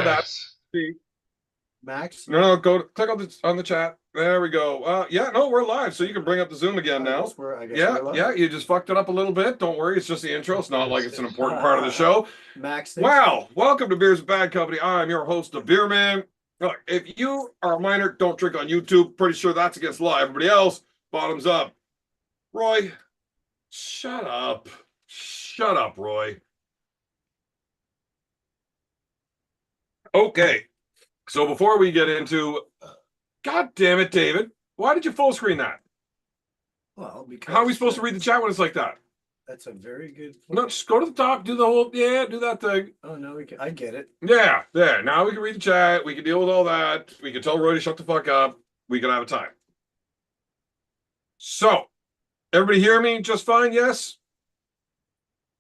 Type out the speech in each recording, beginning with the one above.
that. Max? No, go click on the chat. There we go. Yeah, no, we're live, so you can bring up the Zoom again now. I guess Yeah, we're live. yeah, you just fucked it up a little bit. Don't worry, it's just the intro. It's not like it's an important part of the show. Max, Wow, welcome to Beers and Bad Company. I'm your host, the Beerman. Look, if you are a minor, don't drink on YouTube. Pretty sure that's against law. Everybody else, bottoms up. Roy, shut up. Shut up, Roy. Okay, so before we get into, God damn it, David, why did you full screen that? Well, because how are we supposed to read the chat when it's like that? That's a very good point. No, just go to the top, do the whole, do that thing. Oh, no, I get it. Yeah, there. Now we can read the chat. We can deal with all that. We can tell Roy to shut the fuck up. We can have a time. So, everybody hear me just fine? Yes?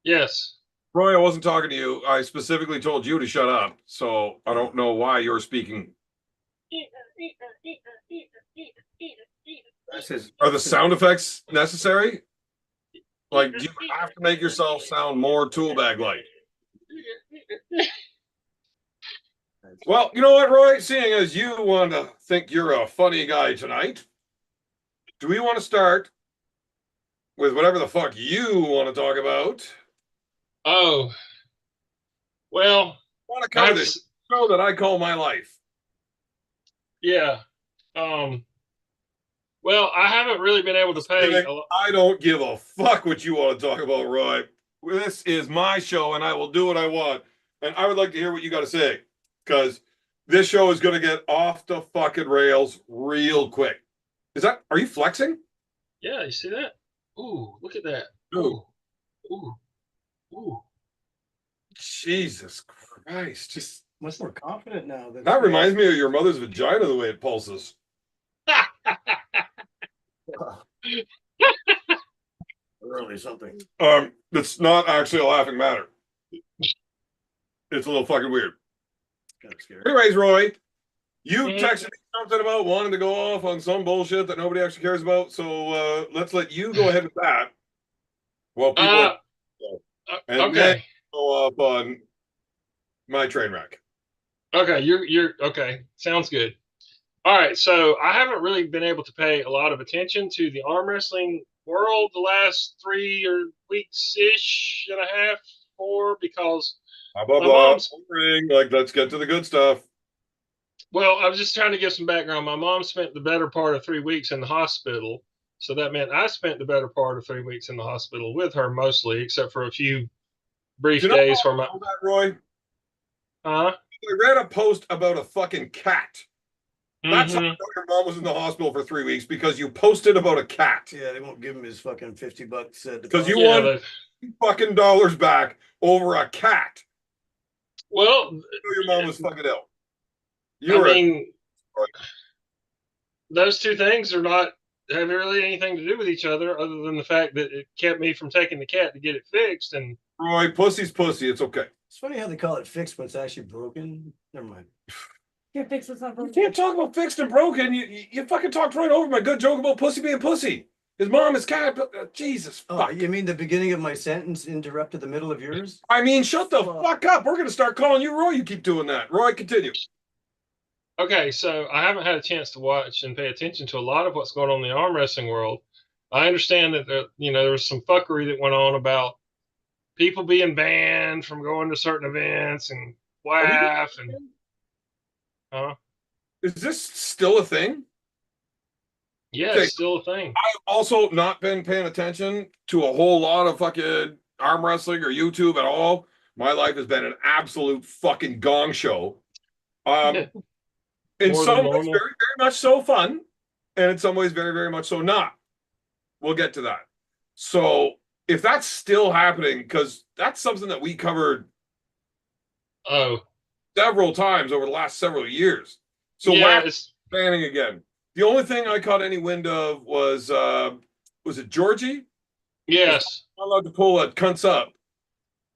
Yes. Roy, I wasn't talking to you. I specifically told you to shut up. So, I don't know why you're speaking. Are the sound effects necessary? Like, do you have to make yourself sound more tool bag like? Well, you know what, Roy? Seeing as you want to think you're a funny guy tonight, do we want to start with whatever the fuck you want to talk about? Oh, well, I want to cover this show that I call my life. Yeah. Well, I haven't really been able to pay. I don't give a fuck what you want to talk about, Roy. This is my show, and I will do what I want. And I would like to hear what you got to say, because this show is going to get off the fucking rails real quick. Are you flexing? Yeah, you see that? Ooh, look at that. Ooh, ooh, ooh. Jesus Christ. Just much more confident now. That reminds me of your mother's vagina, the way it pulses. Really something. It's not actually a laughing matter. It's a little fucking weird. Kind of scary. Anyways, Roy, you texted me something about wanting to go off on some bullshit that nobody actually cares about. So let's let you go ahead with that. Well, people and okay. Then go up on my train wreck. Okay, you're okay. Sounds good. All right, so I haven't really been able to pay a lot of attention to the arm wrestling world the last 3 weeks-ish and a half, 4, because my mom's like, let's get to the good stuff. Well, I was just trying to give some background. My mom spent the better part of 3 weeks in the hospital, so that meant I spent the better part of 3 weeks in the hospital with her mostly, except for a few brief days for my. Roy? I read a post about a fucking cat. That's how your mom was in the hospital for 3 weeks, because you posted about a cat. Yeah, they won't give him his fucking $50. Because you want fucking dollars back over a cat. Well, your mom was fucking ill. Those two things have really anything to do with each other, other than the fact that it kept me from taking the cat to get it fixed. And Roy, pussy's pussy. It's okay. It's funny how they call it fixed, but it's actually broken. Never mind. Can't fix what's not broken. You can't talk about fixed and broken. You fucking talked right over my good joke about pussy being pussy. His mom is cat. Jesus. Oh, you mean the beginning of my sentence interrupted the middle of yours? I mean, shut the fuck up. We're gonna start calling you Roy. You keep doing that. Roy, continue. Okay, so I haven't had a chance to watch and pay attention to a lot of what's going on in the arm wrestling world. I understand that there was some fuckery that went on about people being banned from going to certain events and WAF and. Is this still a thing? Yeah, it's still a thing. I've also not been paying attention to a whole lot of fucking arm wrestling or YouTube at all. My life has been an absolute fucking gong show. In some ways, very, very much so fun, and in some ways, very, very much so not. We'll get to that. So, if that's still happening, because that's something that we covered several times over the last several years. So yeah, it's banning again. The only thing I caught any wind of was it Georgie? Yes. Not allowed to pull a cunts up.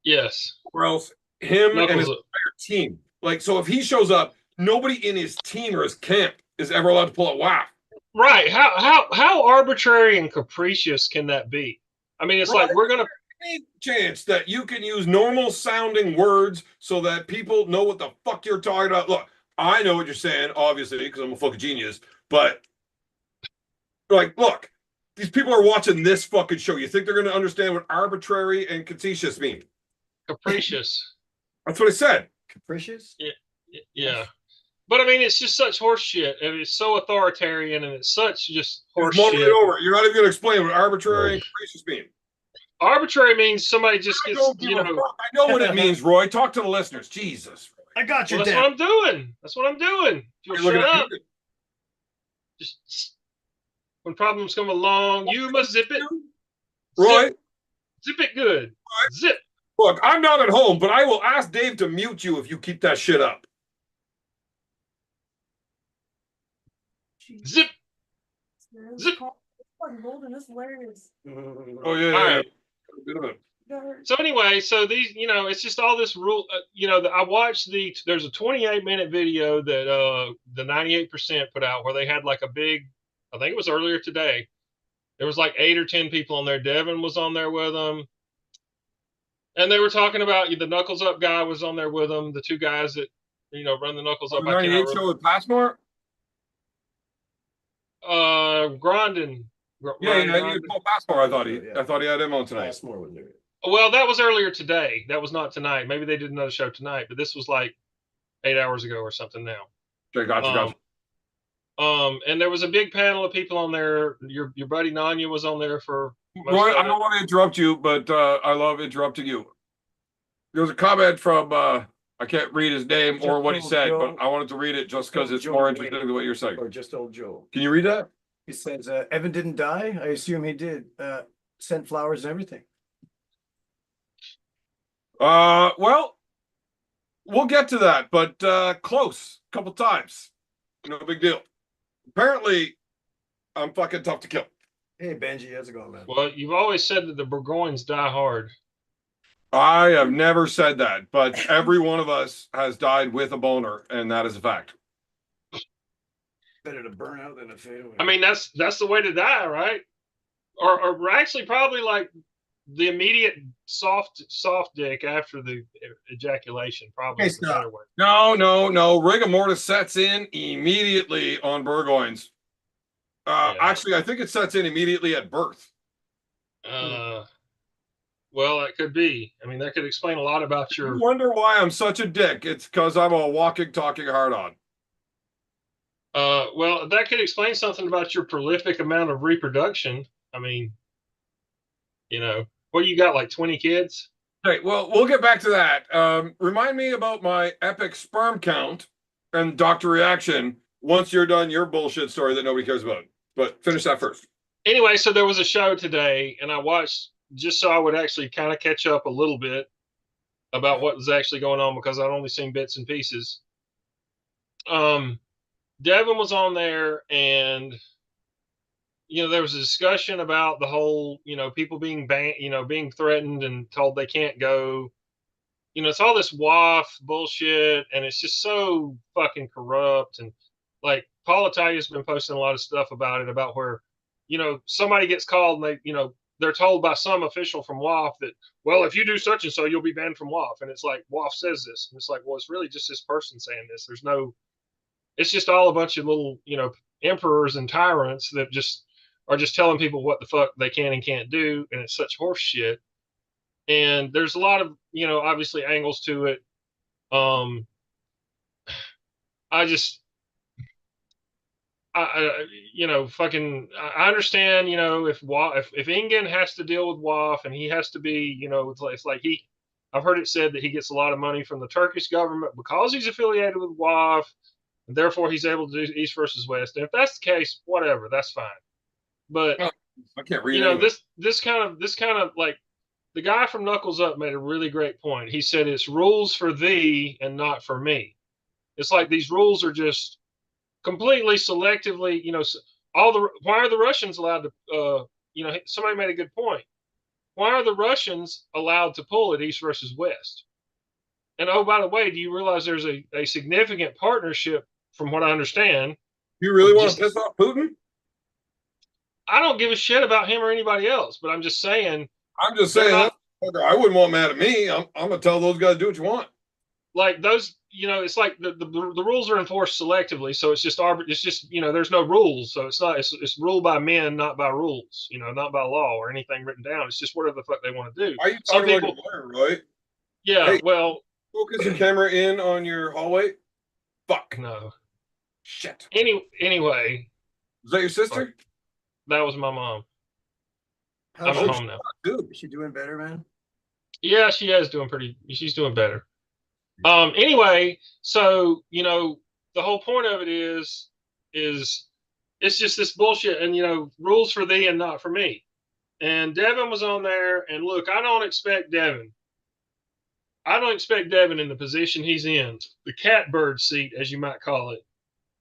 Yes. Or else him and his entire team. Like, so if he shows up, nobody in his team or his camp is ever allowed to pull a whack. Right. How arbitrary and capricious can that be? I mean, it's like we're gonna any chance that you can use normal sounding words so that people know what the fuck you're talking about? Look, I know what you're saying, obviously, because I'm a fucking genius, but like, look, these people are watching this fucking show. You think they're going to understand what arbitrary and capricious mean? Capricious. That's what I said. Capricious? Yeah. But I mean, it's just such horse shit. And it's so authoritarian and it's such just horse Just mull shit. it over. You're not even going to explain what arbitrary and capricious mean. Arbitrary means somebody just I gets, don't give a fuck. I know what it means, Roy. Talk to the listeners. Jesus. I got you, Well, that's Dad. what I'm doing. That's what I'm doing. If you'll You're looking shut at up. me. Just when problems come along, you must zip it. Roy, Zip it good. Zip. look, I'm not at home, but I will ask Dave to mute you if you keep that shit up. Zip. Zip. This is hilarious. Oh, yeah. All right. Bit of it. So anyway, so these, it's just all this rule. I watched there's a 28-minute video that the 98% put out where they had like a big, I think it was earlier today. There was like 8 or 10 people on there. Devin was on there with them. And they were talking about the Knuckles Up guy was on there with them. The 2 guys that, run the Knuckles Up. The 98 show with Passmore? Grondin. Yeah, he had Paul Passmore. I thought he had him on tonight. Passmore was there. Well, that was earlier today. That was not tonight. Maybe they did another show tonight, but this was like 8 hours ago or something now. Okay, gotcha. And there was a big panel of people on there. Your buddy Nanya was on there for Roy, I don't want to interrupt you, but I love interrupting you. There was a comment from I can't read his name or what he said, but I wanted to read it just because it's more interesting than what you're saying. Or just old Joe. Can you read that? He says, Evan didn't die. I assume he did. Sent flowers and everything. Well, we'll get to that, but close a couple times. No big deal. Apparently, I'm fucking tough to kill. Hey, Benji, how's it going, man? Well, you've always said that the Burgoynes die hard. I have never said that, but every one of us has died with a boner, and that is a fact. Better to burn out than to fade away. I mean, that's the way to die, right? Or actually probably like the immediate soft dick after the ejaculation, probably is the better way. No. Rigor mortis sets in immediately on Burgoynes. Actually, I think it sets in immediately at birth. Well, that could be. I mean, that could explain a lot about your. You wonder why I'm such a dick? It's because I'm a walking, talking hard-on. Well, that could explain something about your prolific amount of reproduction. I mean, what you got, like 20 kids? Okay, well, we'll get back to that. Remind me about my epic sperm count and doctor reaction once you're done your bullshit story that nobody cares about. But finish that first. Anyway, so there was a show today, and I watched just so I would actually kind of catch up a little bit about what was actually going on because I'd only seen bits and pieces. Devin was on there, and there was a discussion about the whole, people being banned, being threatened and told they can't go. It's all this WAF bullshit, and it's just so fucking corrupt. And like Paul Italia's been posting a lot of stuff about it, about where, somebody gets called and they're told by some official from WAF that, well, if you do such and so, you'll be banned from WAF. And it's like, WAF says this. And it's like, well, it's really just this person saying this. It's just all a bunch of little, emperors and tyrants that are just telling people what the fuck they can and can't do. And it's such horse shit. And there's a lot of, obviously angles to it. I understand, if Ingen has to deal with WAF and he has to be, it's like I've heard it said that he gets a lot of money from the Turkish government because he's affiliated with WAF, and therefore he's able to do East versus West. And if that's the case, whatever, that's fine. But I can't read this kind of like the guy from Knuckles Up made a really great point. He said it's rules for thee and not for me. It's like these rules are just completely selectively, why are the Russians allowed to, somebody made a good point. Why are the Russians allowed to pull at East versus West? And oh, by the way, do you realize there's a significant partnership, from what I understand? You really want to piss off Putin? I don't give a shit about him or anybody else, but I'm just saying. That's I wouldn't want mad at me. I'm gonna tell those guys do what you want. Like those, it's like the rules are enforced selectively, so it's just it's just there's no rules, so it's ruled by men, not by rules, not by law or anything written down. It's just whatever the fuck they want to do. Why are you Some talking people, like a lawyer, right? yeah, Hey. well, Focus your camera in on your hallway. Fuck. no. Shit. Anyway, Is that your sister? that was my mom. How's I'm at she, home now. Dude. is she doing better, man? Yeah, she's doing better. Anyway, so the whole point of it is it's just this bullshit, and rules for thee and not for me. And Devin was on there, and look, I don't expect Devin in the position he's in, the catbird seat, as you might call it.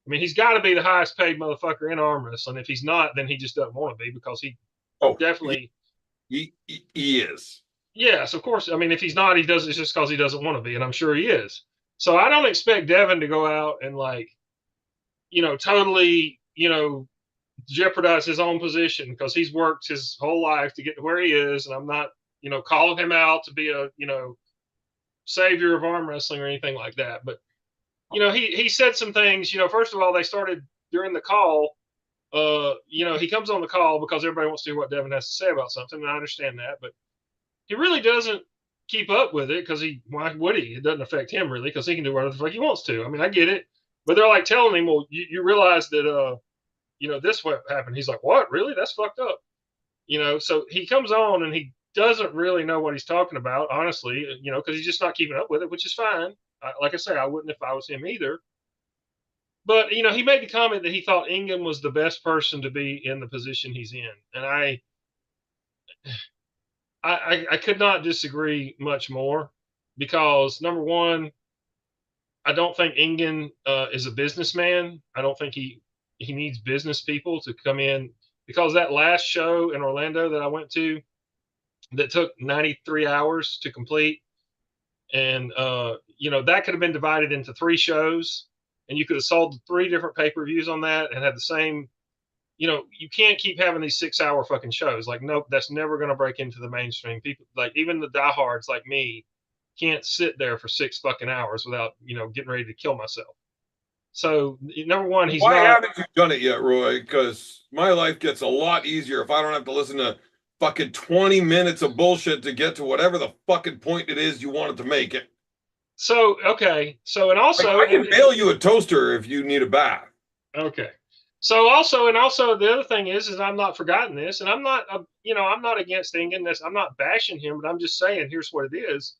I mean, he's got to be the highest paid motherfucker in arm wrestling. If he's not, then he just doesn't want to be, because he definitely he is. Yes, of course. I mean, if he's not, he does it just because he doesn't want to be, and I'm sure he is. So I don't expect Devin to go out and totally, jeopardize his own position, because he's worked his whole life to get to where he is, and I'm not, calling him out to be a, savior of arm wrestling or anything like that. But he said some things. First of all, they started during the call. He comes on the call because everybody wants to hear what Devin has to say about something, and I understand that, but he really doesn't keep up with it, because why would he? It doesn't affect him really, because he can do whatever the fuck he wants to. I mean, I get it, but they're like telling him, well, you realize that this what happened. He's like, what? Really? That's fucked up. So he comes on and he doesn't really know what he's talking about, honestly, because he's just not keeping up with it, which is fine. Like I say, I wouldn't if I was him either. But he made the comment that he thought Ingham was the best person to be in the position he's in, and I could not disagree much more, because number one, I don't think Ingen is a businessman. I don't think he needs business people to come in, because that last show in Orlando that I went to, that took 93 hours to complete, and that could have been divided into 3 shows, and you could have sold 3 different pay-per-views on that and had the same. You can't keep having these 6-hour fucking shows. Like, nope, that's never going to break into the mainstream. People, like even the diehards like me, can't sit there for 6 fucking hours without, getting ready to kill myself. So, number one, he's Why not. haven't you done it yet, Roy? Because my life gets a lot easier if I don't have to listen to fucking 20 minutes of bullshit to get to whatever the fucking point it is you wanted to make it. So, okay. So, and also, I can mail you a toaster if you need a bath. Okay. So also the other thing is I'm not forgotten this, and I'm not, I'm not against Ingen. I'm not bashing him, but I'm just saying, here's what it is.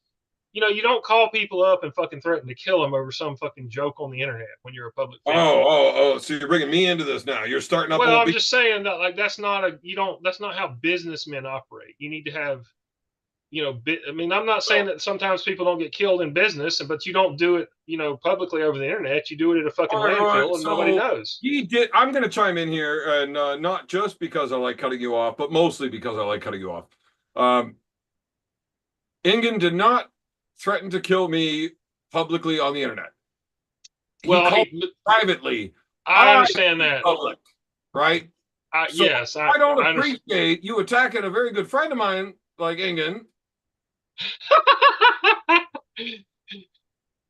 You don't call people up and fucking threaten to kill them over some fucking joke on the internet when you're a public figure. Oh, so you're bringing me into this now. You're starting up. Well, I'm just saying that, like, that's not how businessmen operate. You need to have, I mean, I'm not saying that sometimes people don't get killed in business, but you don't do it, publicly over the internet. You do it at a fucking landfill, and nobody knows. He did. I'm going to chime in here, and not just because I like cutting you off, but mostly because I like cutting you off. Ingen did not threaten to kill me publicly on the internet. Well, called privately. I understand that. Public, right? So yes, I don't appreciate you attacking a very good friend of mine like Ingen.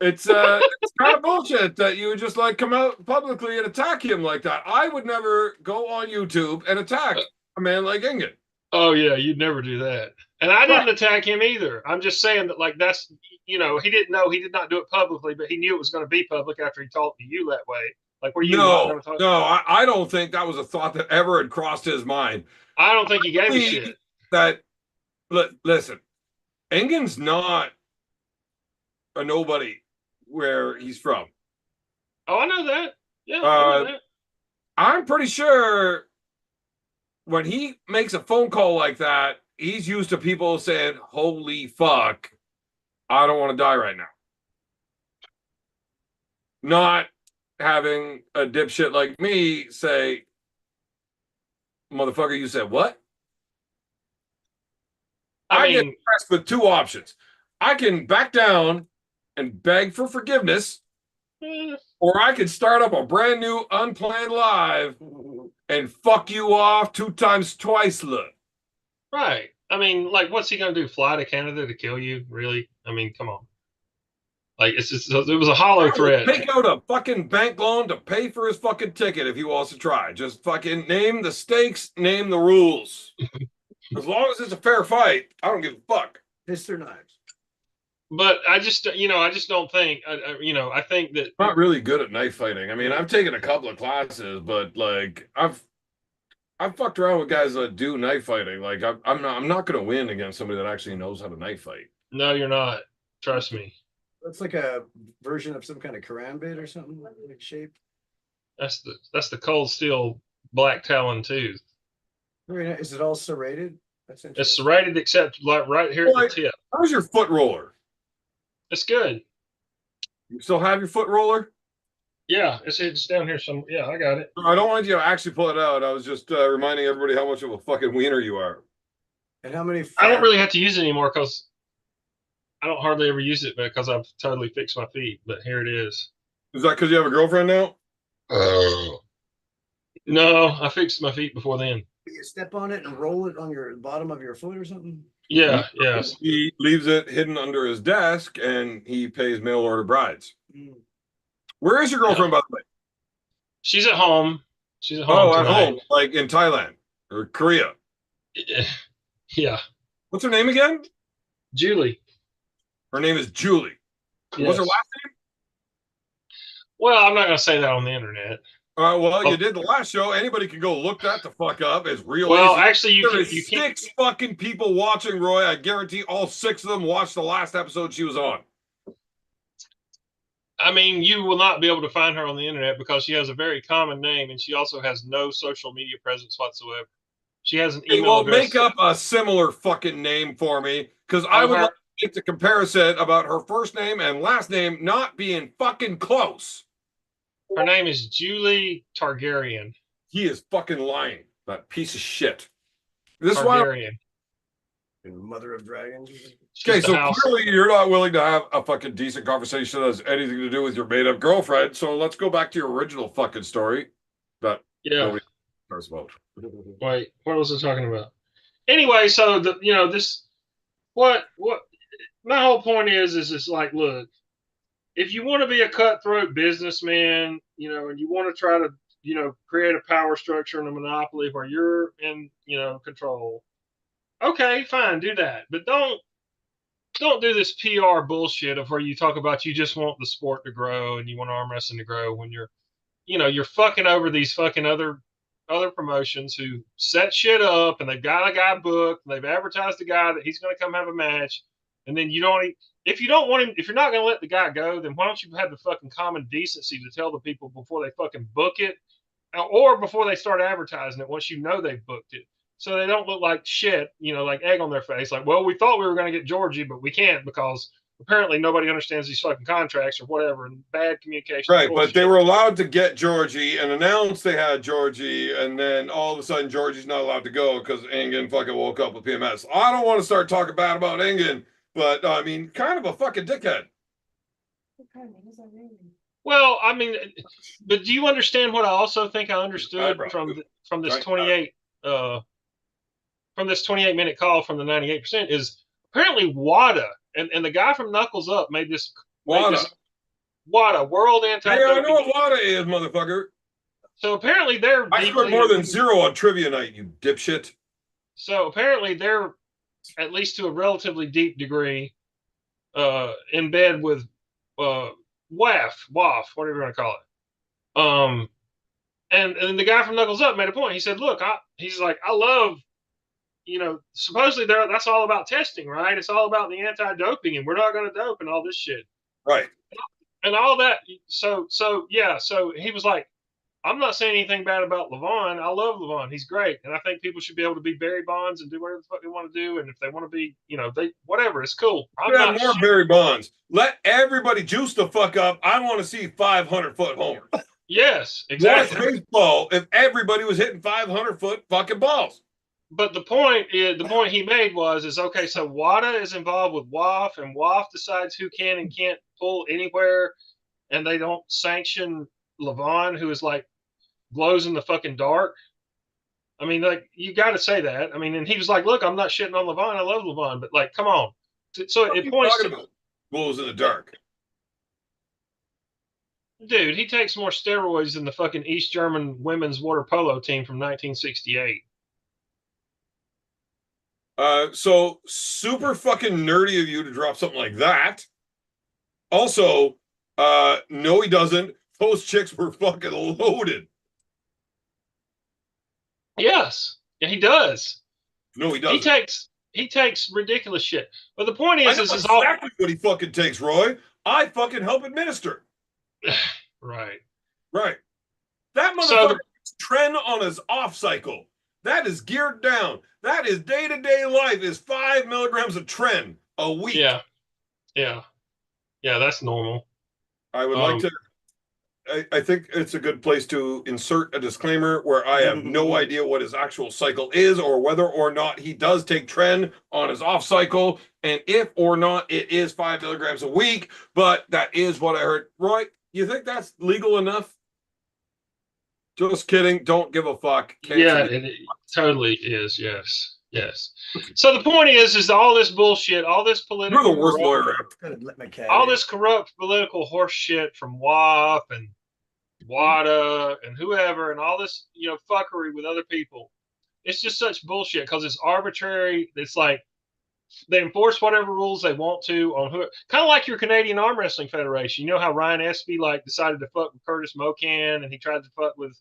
It's kind of bullshit that you would just like come out publicly and attack him like that. I would never go on YouTube and attack a man like Ingen. Oh yeah, you'd never do that. And I didn't attack him either. I'm just saying that, like, that's, he didn't know, he did not do it publicly, but he knew it was going to be public after he talked to you that way. Like, were you not going to talk? No, I don't think that was a thought that ever had crossed his mind. I don't think he gave a shit. That, listen, Engen's not a nobody where he's from. Oh, I know that. Yeah, I know that. I'm pretty sure when he makes a phone call like that, he's used to people saying, holy fuck, I don't want to die right now. Not having a dipshit like me say, motherfucker, you said what? I get pressed with 2 options. I can back down and beg for forgiveness, or I could start up a brand new unplanned live and fuck you off 2 times twice, look. Right. I mean, like, what's he gonna do? Fly to Canada to kill you? Really? I mean, come on. Like, it's just it was a hollow threat. Take out a fucking bank loan to pay for his fucking ticket if he wants to try. Just fucking name the stakes, name the rules. As long as it's a fair fight, I don't give a fuck. Fists or knives? But I just, I just don't think, I think that I'm not really good at knife fighting. I mean, I've taken a couple of classes, but like I've fucked around with guys that do knife fighting. Like I'm not going to win against somebody that actually knows how to knife fight. no, you're not. Trust me. That's like a version of some kind of karambit or something like shape. That's the cold steel black talon tooth. Very nice. Is it all serrated? That's It's interesting. serrated except like right here at the tip. How's your foot roller? It's good. You still have your foot roller? Yeah, it's down here some. Yeah, I got it. I don't want you to actually pull it out. I was just reminding everybody how much of a fucking wiener you are. And how many? I don't really have to use it anymore because I don't hardly ever use it because I've totally fixed my feet. But here it is. Is that because you have a girlfriend now? No, I fixed my feet before then. You step on it and roll it on your bottom of your foot or something. Yeah, yeah. He leaves it hidden under his desk and he pays mail order brides. Mm. Where is your girlfriend, by the way? She's at home. She's at home. Oh, at tonight. home, like in Thailand or Korea. Yeah. What's her name again? Julie. Her name is Julie. Yes. What's her last name? Well, I'm not going to say that on the internet. Well, you did the last show. Anybody can go look that the fuck up. It's real Well, easy. actually, There you is can't. 6 fucking people watching, Roy. I guarantee all 6 of them watched the last episode she was on. I mean, you will not be able to find her on the internet because she has a very common name and she also has no social media presence whatsoever. She has an email address. Make up a similar fucking name for me because I would like to make the comparison about her first name and last name not being fucking close. Her name is Julie Targaryen. He is fucking lying. That piece of shit. This Targaryen. Mother of dragons. Okay, so clearly you're not willing to have a fucking decent conversation that has anything to do with your made-up girlfriend. So let's go back to your original fucking story. That nobody cares about. Wait, what was I talking about? Anyway, so this what my whole point is it's like, look, if you want to be a cutthroat businessman, and you want to try to, create a power structure and a monopoly where you're in, control. Okay, fine, do that. But don't do this PR bullshit of where you talk about you just want the sport to grow and you want arm wrestling to grow when you're fucking over these fucking other promotions who set shit up and they've got a guy booked and they've advertised a guy that he's going to come have a match. And then if you don't want him, if you're not going to let the guy go, then why don't you have the fucking common decency to tell the people before they fucking book it or before they start advertising it once you know they've booked it. So they don't look like shit, like egg on their face. Like, well, we thought we were going to get Georgie, but we can't because apparently nobody understands these fucking contracts or whatever, and bad communication. Right, but they were allowed to get Georgie and announce they had Georgie, and then all of a sudden Georgie's not allowed to go because Engen fucking woke up with PMS. I don't want to start talking bad about Engen, but I mean, kind of a fucking dickhead. Well, I mean, but do you understand what I also think I understood from this 28 from this 28-minute call from the 98% is apparently WADA and the guy from Knuckles Up made this WADA World Anti-Doping. Yeah, I know what WADA is, motherfucker. So apparently I scored more than 0 on trivia night, you dipshit. So apparently they're at least to a relatively deep degree in bed with WAF, whatever you want to call it. And the guy from Knuckles Up made a point. He said, "Look, I love, supposedly that's all about testing, right? It's all about the anti-doping, and we're not going to dope and all this shit, right? And all that. So yeah. So he was like, I'm not saying anything bad about Levon. I love Levon. He's great, and I think people should be able to be Barry Bonds and do whatever the fuck they want to do. And if they want to be, whatever, it's cool. I'm not more Barry Bonds. Let everybody juice the fuck up. I want to see 500-foot homers. Yes, exactly. What's baseball if everybody was hitting 500-foot fucking balls? But the point he made is okay. So WADA is involved with WAF, and WAF decides who can and can't pull anywhere, and they don't sanction Levon, who is like glows in the fucking dark. I mean, like, you got to say that. I mean, and he was like, "Look, I'm not shitting on Levine. I love Levine, but like, come on." So What are it you points talking to, about? Glows in the dark. dude. He takes more steroids than the fucking East German women's water polo team from 1968. So super fucking nerdy of you to drop something like that. Also, no, he doesn't. Those chicks were fucking loaded. Yes, yeah, he does. No, he He doesn't. takes ridiculous shit. But the point I is, know is all exactly what he fucking takes, Roy. I fucking help administer. right. Right. That So motherfucker trend on his off cycle. That is geared down. That is day-to-day life is 5 milligrams of trend a week. yeah, yeah, yeah. That's normal. I would like to. I think it's a good place to insert a disclaimer where I have no idea what his actual cycle is or whether or not he does take trend on his off cycle and if or not it is 5 milligrams a week. But that is what I heard. Roy, you think that's legal enough? Just kidding. Don't give a fuck. Yeah, Cancel. it totally is. Yes, yes. So the point is all this bullshit, all this You're political, the worst lawyer ever. Gotta let my cat all in. this corrupt political horse shit from WAP and WADA and whoever, and all this, fuckery with other people. It's just such bullshit because it's arbitrary. It's like they enforce whatever rules they want to on who. Kind of like your Canadian Arm Wrestling Federation. You know how Ryan Espy like decided to fuck with Curtis Mocan, and he tried to fuck with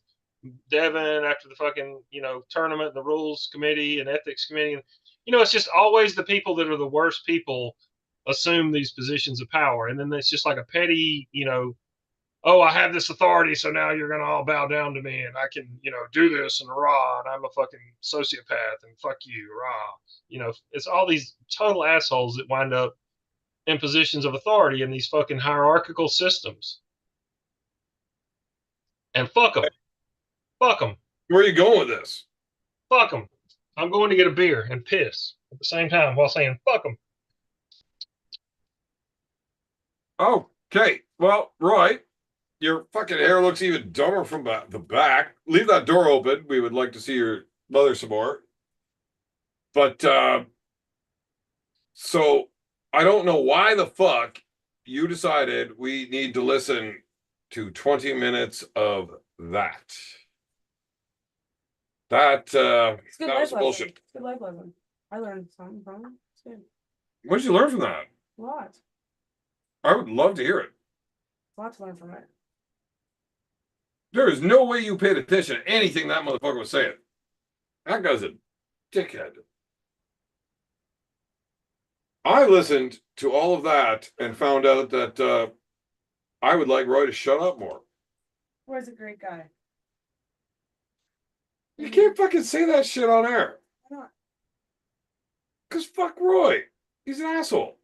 Devin after the fucking tournament, the rules committee and ethics committee. And, it's just always the people that are the worst people assume these positions of power, and then it's just like a petty, oh, I have this authority, so now you're gonna all bow down to me, and I can, do this and rah, and I'm a fucking sociopath, and fuck you, rah. It's all these total assholes that wind up in positions of authority in these fucking hierarchical systems. And fuck them, fuck them, Where are you going with this? fuck them. I'm going to get a beer and piss at the same time while saying fuck them. Okay. Well, Roy, your fucking hair looks even dumber from the back. Leave that door open. We would like to see your mother some more. But so I don't know why the fuck you decided we need to listen to 20 minutes of that. That It's good that life was lesson. bullshit. It's good life lesson. I learned something from it. It's good. What did you learn from that? A lot. I would love to hear it. A lot to learn from it. There is no way you paid attention to anything that motherfucker was saying. That guy's a dickhead. I listened to all of that and found out that I would like Roy to shut up more. Roy's a great guy. You can't fucking say that shit on air. Why not? Because fuck Roy. He's an asshole.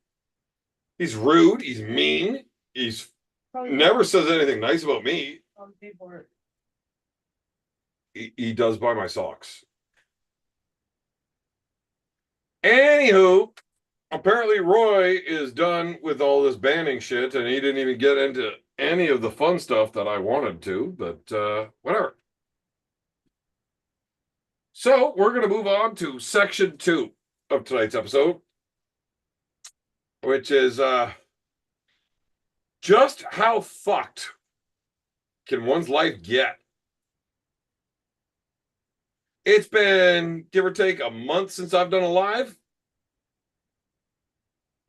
He's rude. He's mean. He's Probably never says anything nice about me. Probably paid for it. He does buy my socks. Anywho, apparently Roy is done with all this banning shit and he didn't even get into any of the fun stuff that I wanted to, but whatever. So we're going to move on to section 2 of tonight's episode, which is just how fucked can one's life get? It's been, give or take, a month since I've done a live.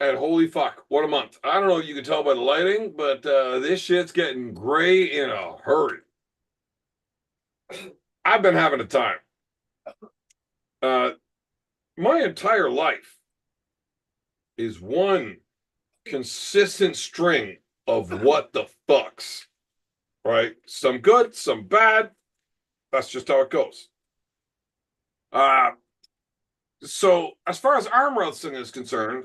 And holy fuck, what a month. I don't know if you can tell by the lighting, but this shit's getting gray in a hurry. I've been having a time. My entire life is one consistent string of what the fucks, right? Some good, some bad. That's just how it goes. So as far as arm wrestling is concerned,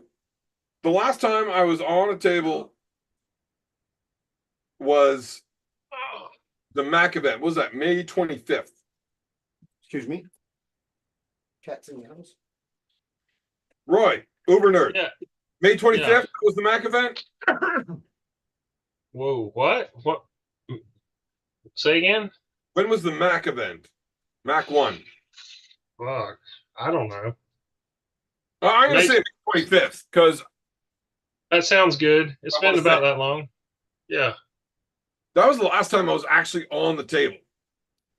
the last time I was on a table was the MAC event. What was that? May 25th. Excuse me. Cats in the house. Roy, Uber Nerd. Yeah. May 25th Yeah. was the MAC event. Whoa, what? What? Say again? When was the MAC event? MAC 1. Fuck. I don't know. I'm gonna May- say May 25th because That sounds good. It's I been wanna about say- that long. Yeah. that was the last time I was actually on the table.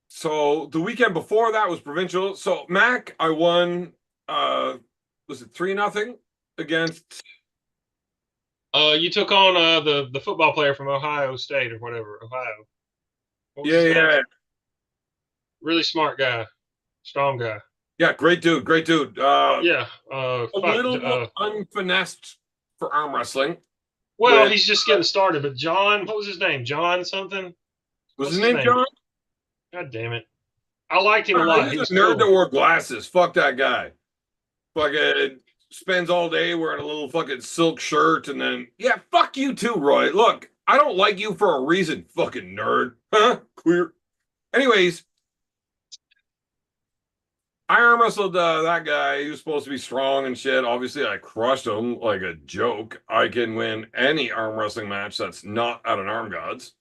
So the weekend before that was provincial. So Mac, I won. Was it 3-0 against? You took on the football player from Ohio State or whatever. Ohio. What was Yeah, his name? yeah, Really smart guy. Strong guy. yeah. Great dude, great dude. Yeah. A Fuck. little unfinessed for arm wrestling. Well, with- he's just getting started. But John, what was his name? John something. Was What's his name John? God damn it! I liked him a lot. He He's was a nerd that cool. wore glasses. Fuck that guy. Fucking spends all day wearing a little fucking silk shirt and then yeah, fuck you too, Roy. Look, I don't like you for a reason, fucking nerd. Huh? Queer. Anyways, I arm wrestled that guy. He was supposed to be strong and shit. Obviously, I crushed him like a joke. I can win any arm wrestling match that's not at an arm gods.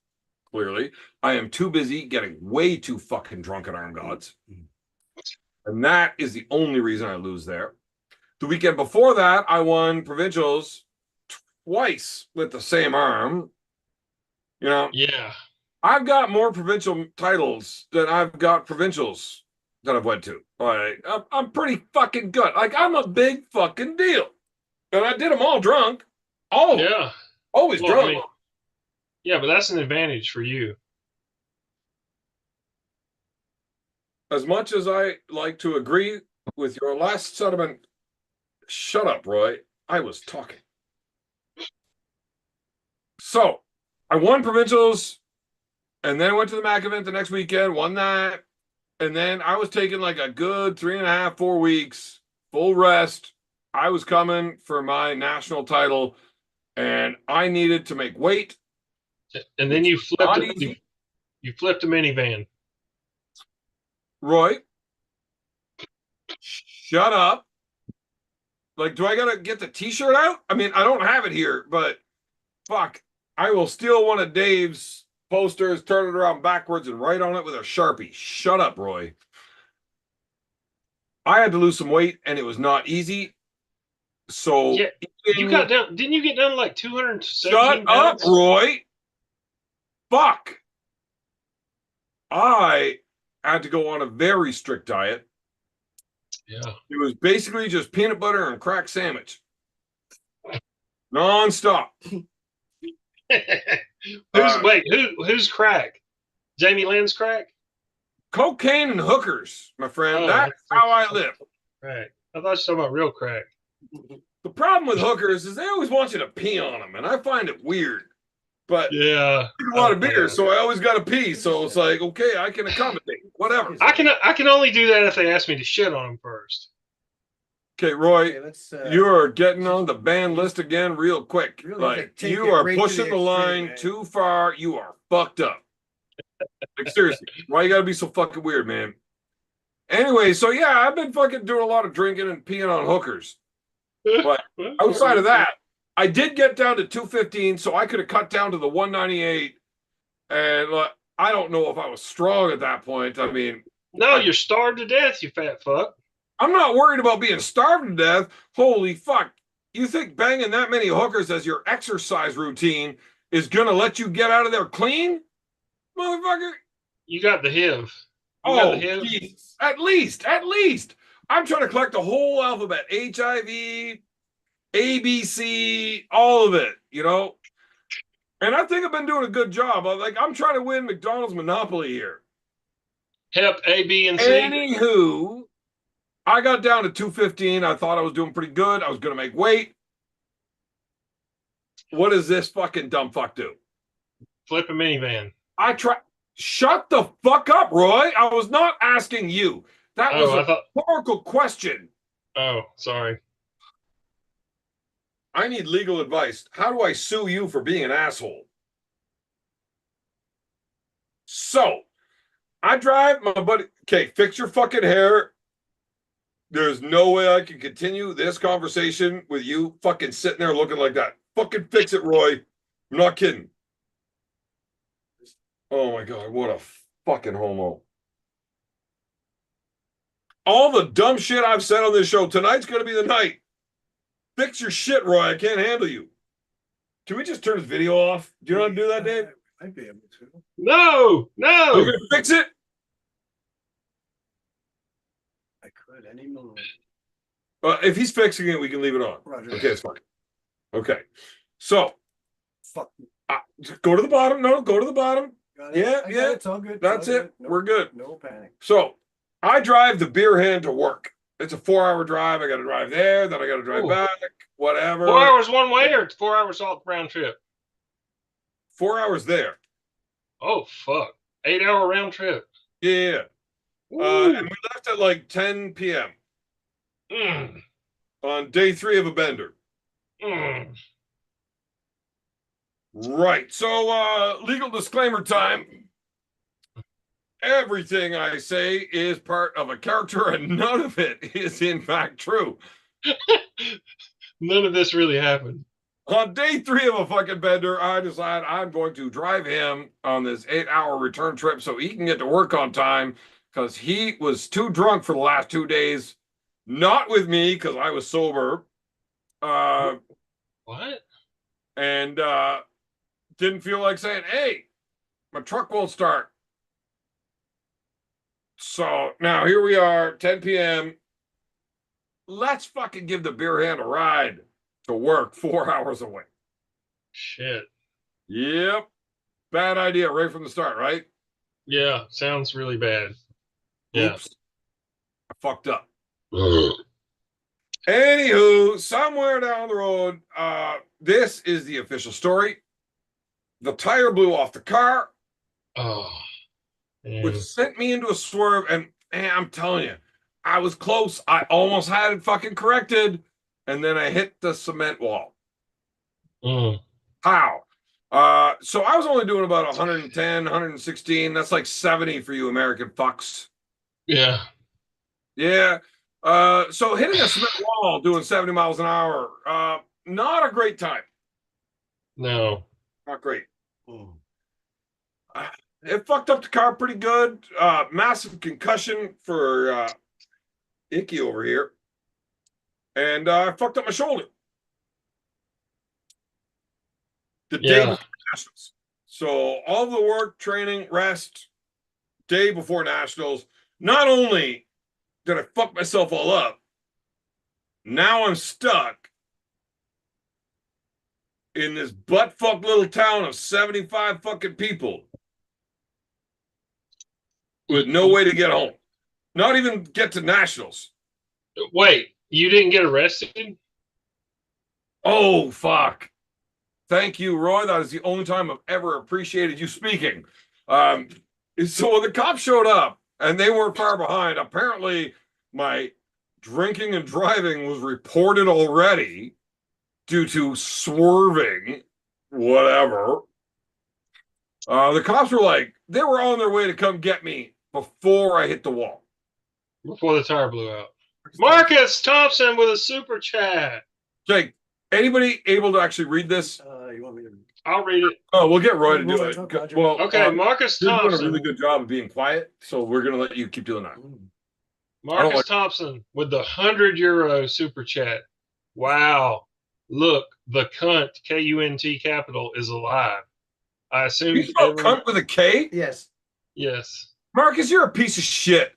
Clearly, I am too busy getting way too fucking drunk at arm gods. And that is the only reason I lose there. The weekend before that, I won provincials twice with the same arm. You know, Yeah. I've got more provincial titles than I've got provincials that I've went to. Like, I'm pretty fucking good. Like, I'm a big fucking deal. And I did them all drunk. All of them. Yeah. Always Well, drunk. I mean, yeah, but that's an advantage for you. As much as I like to agree with your last sentiment, shut up, Roy. I was talking. So I won provincials and then went to the MAC event the next weekend, won that. And then I was taking like a good 3.5, 4 weeks, full rest. I was coming for my national title and I needed to make weight. And then you Not flipped easy. you flipped a minivan. Roy, shut up. Like, do I gotta get the t-shirt out? I mean, I don't have it here, but fuck, I will steal one of Dave's posters, turn it around backwards, and write on it with a Sharpie. Shut up, Roy. I had to lose some weight, and it was not easy. So Yeah, you got down. Didn't you get down to like 217 shut up, pounds? Roy. Fuck. I had to go on a very strict diet. Yeah. It was basically just peanut butter and crack sandwich. Non-stop. Who's crack? Jamie Lynn's crack? Cocaine and hookers, my friend. Oh, That's how I live. Crack. I thought you were talking about real crack. The problem with hookers is they always want you to pee on them, and I find it weird. But Yeah. I drink a lot of beer, so I always got to pee. So it's like, okay, I can accommodate. Whatever. I can only do that if they ask me to shit on them first. Okay, Roy, Okay, let's, you are getting on the ban list again real quick. Really Like, take you it are right to pushing the the line extreme, man. too far. You are fucked up. Like, seriously, why you gotta be so fucking weird, man? Anyway, so yeah, I've been fucking doing a lot of drinking and peeing on hookers. But outside of that, I did get down to 215, so I could have cut down to the 198. And I don't know if I was strong at that point. I mean, No, you're starved to death, you fat fuck. I'm not worried about being starved to death. Holy fuck. You think banging that many hookers as your exercise routine is going to let you get out of there clean? Motherfucker. You got the HIV. You got Oh, the HIV? Jesus. At least. I'm trying to collect the whole alphabet. HIV, ABC, all of it, you know? And I think I've been doing a good job. I'm trying to win McDonald's Monopoly here. Hep A, B, and C. Anywho, I got down to 215. I thought I was doing pretty good. I was going to make weight. What does this fucking dumb fuck do? Flip a minivan. Shut the fuck up, Roy. I was not asking you. That was a rhetorical question. Oh, sorry. I need legal advice. How do I sue you for being an asshole? So, I drive my buddy. Okay, fix your fucking hair. There's no way I can continue this conversation with you fucking sitting there looking like that. Fucking fix it, Roy. I'm not kidding. Oh my God, what a fucking homo. all the dumb shit I've said on this show, tonight's going to be the night. Fix your shit, Roy. I can't handle you. Can we just turn his video off? Do you know how to do that, Dave? I'd be able to. No, Are you no. going to fix it? I could any moment. If he's fixing it, we can leave it on. Roger. Okay, it's fine. Okay. So, Fuck. just go to the bottom. No, go to the bottom. Got it. Yeah, I got yeah. it. It's all good. That's all it. good. No, We're good. No panic. So, I drive the Beerman to work. It's a 4-hour drive. I got to drive there. Then I got to drive Ooh. back. Whatever. 4 hours one way or 4 hours all round trip? 4 hours there. Oh fuck! 8 hour round trip. Yeah. Ooh. And we left at like 10 p.m. Mm, on day 3 of a bender. mm. Right. So, legal disclaimer time. Everything I say is part of a character, and none of it is in fact true. None of this really happened. On day 3 of a fucking bender, I decide I'm going to drive him on this 8-hour return trip so he can get to work on time because he was too drunk for the last 2 days. Not with me because I was sober. What? And didn't feel like saying, hey, my truck won't start. So now here we are, 10 p.m. Let's fucking give the beer hand a ride to work 4 hours away. Shit. Yep. Bad idea right from the start, right? Yeah, sounds really bad. Yeah. Oops. I fucked up. Anywho, somewhere down the road, this is the official story. The tire blew off the car, Oh. Man. which sent me into a swerve. And man, I'm telling you, I was close. I almost had it fucking corrected. And then I hit the cement wall. Mm. How? So I was only doing about 110, 116. That's like 70 for you American fucks. Yeah. Yeah. So hitting a cement wall doing 70 miles an hour, not a great time. No. Not great. Mm. It fucked up the car pretty good. Massive concussion for Icky over here. And I fucked up my shoulder. The day Yeah. before Nationals. So all the work, training, rest, day before Nationals. Not only did I fuck myself all up, now I'm stuck in this butt-fuck little town of 75 fucking people with no way to get home. Not even get to Nationals. Wait, you didn't get arrested? Oh, fuck. Thank you, Roy. That is the only time I've ever appreciated you speaking. So when the cops showed up, and they weren't far behind, apparently my drinking and driving was reported already due to swerving, whatever. The cops were like, they were on their way to come get me before I hit the wall. Before the tire blew out. Marcus Thompson with a super chat. Jake, anybody able to actually read this? You want me to? I'll read it. Oh, we'll get Roy to do Roy, it. Roger. Well, Okay, Marcus you're doing a Thompson. really good job of being quiet, so we're gonna let you keep doing that. Marcus like- Thompson with the €100 super chat. Wow. Look, the cunt, K-U-N-T capital, is alive. I assume You spell cunt with a K? Yes. Yes. Marcus, you're a piece of shit.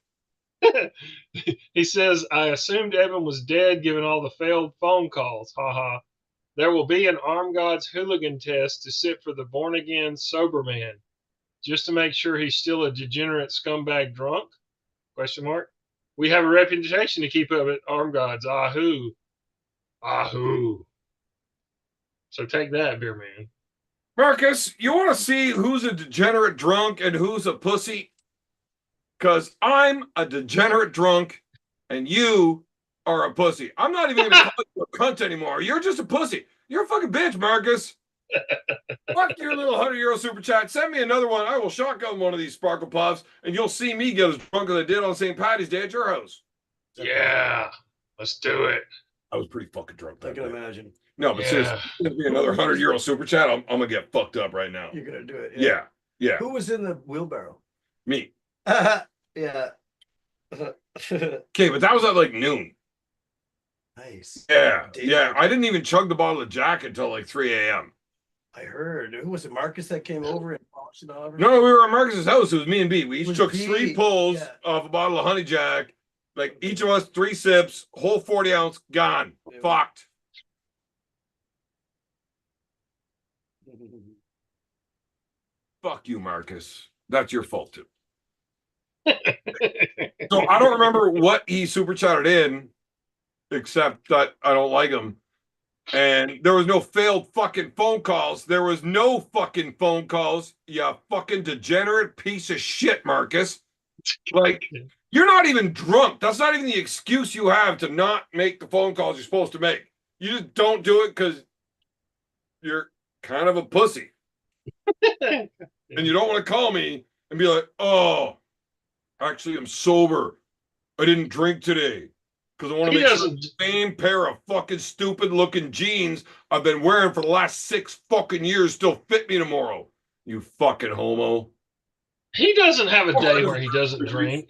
He says, I assumed Evan was dead given all the failed phone calls. Haha. There will be an Armed Gods hooligan test to sit for the born again sober man, just to make sure he's still a degenerate scumbag drunk? Question mark. We have a reputation to keep up at Armed Gods. Ahoo. Ahoo. So take that, beer man. Marcus, you want to see who's a degenerate drunk and who's a pussy? Because I'm a degenerate drunk and you are a pussy. I'm not even going to call you a cunt anymore. You're just a pussy. You're a fucking bitch, Marcus. Fuck your little €100 super chat. Send me another one. I will shotgun one of these Sparkle Puffs and you'll see me get as drunk as I did on St. Patty's Day at your house. Yeah. Let's do it. I was pretty fucking drunk I that can day. imagine. No, but seriously, there's gonna be another €100 super chat. I'm gonna get fucked up right now. You're gonna do it. Yeah. Who was in the wheelbarrow? Me. Yeah. Okay, but that was at like noon. Nice. Yeah, Daylight. yeah. I didn't even chug the bottle of Jack until like 3 a.m. I heard. Who was it? Marcus that came over and polished it over? No, we were at Marcus's house. It was me and B. We It each was took B, 3 pulls yeah. off a bottle of Honey Jack. Like each of us 3 sips, whole 40 ounce, gone. Yeah. Fucked. Fuck you, Marcus. That's your fault too. So I don't remember what he super chatted in, except that I don't like him. And there was no failed fucking phone calls. There was no fucking phone calls. You fucking degenerate piece of shit, Marcus. Like, you're not even drunk. That's not even the excuse you have to not make the phone calls you're supposed to make. You just don't do it because you're kind of a pussy. And you don't want to call me and be like, oh, actually, I'm sober. I didn't drink today. Because I want to make sure the same pair of fucking stupid looking jeans I've been wearing for the last 6 fucking years still fit me tomorrow. You fucking homo. He doesn't have a day where he doesn't drink.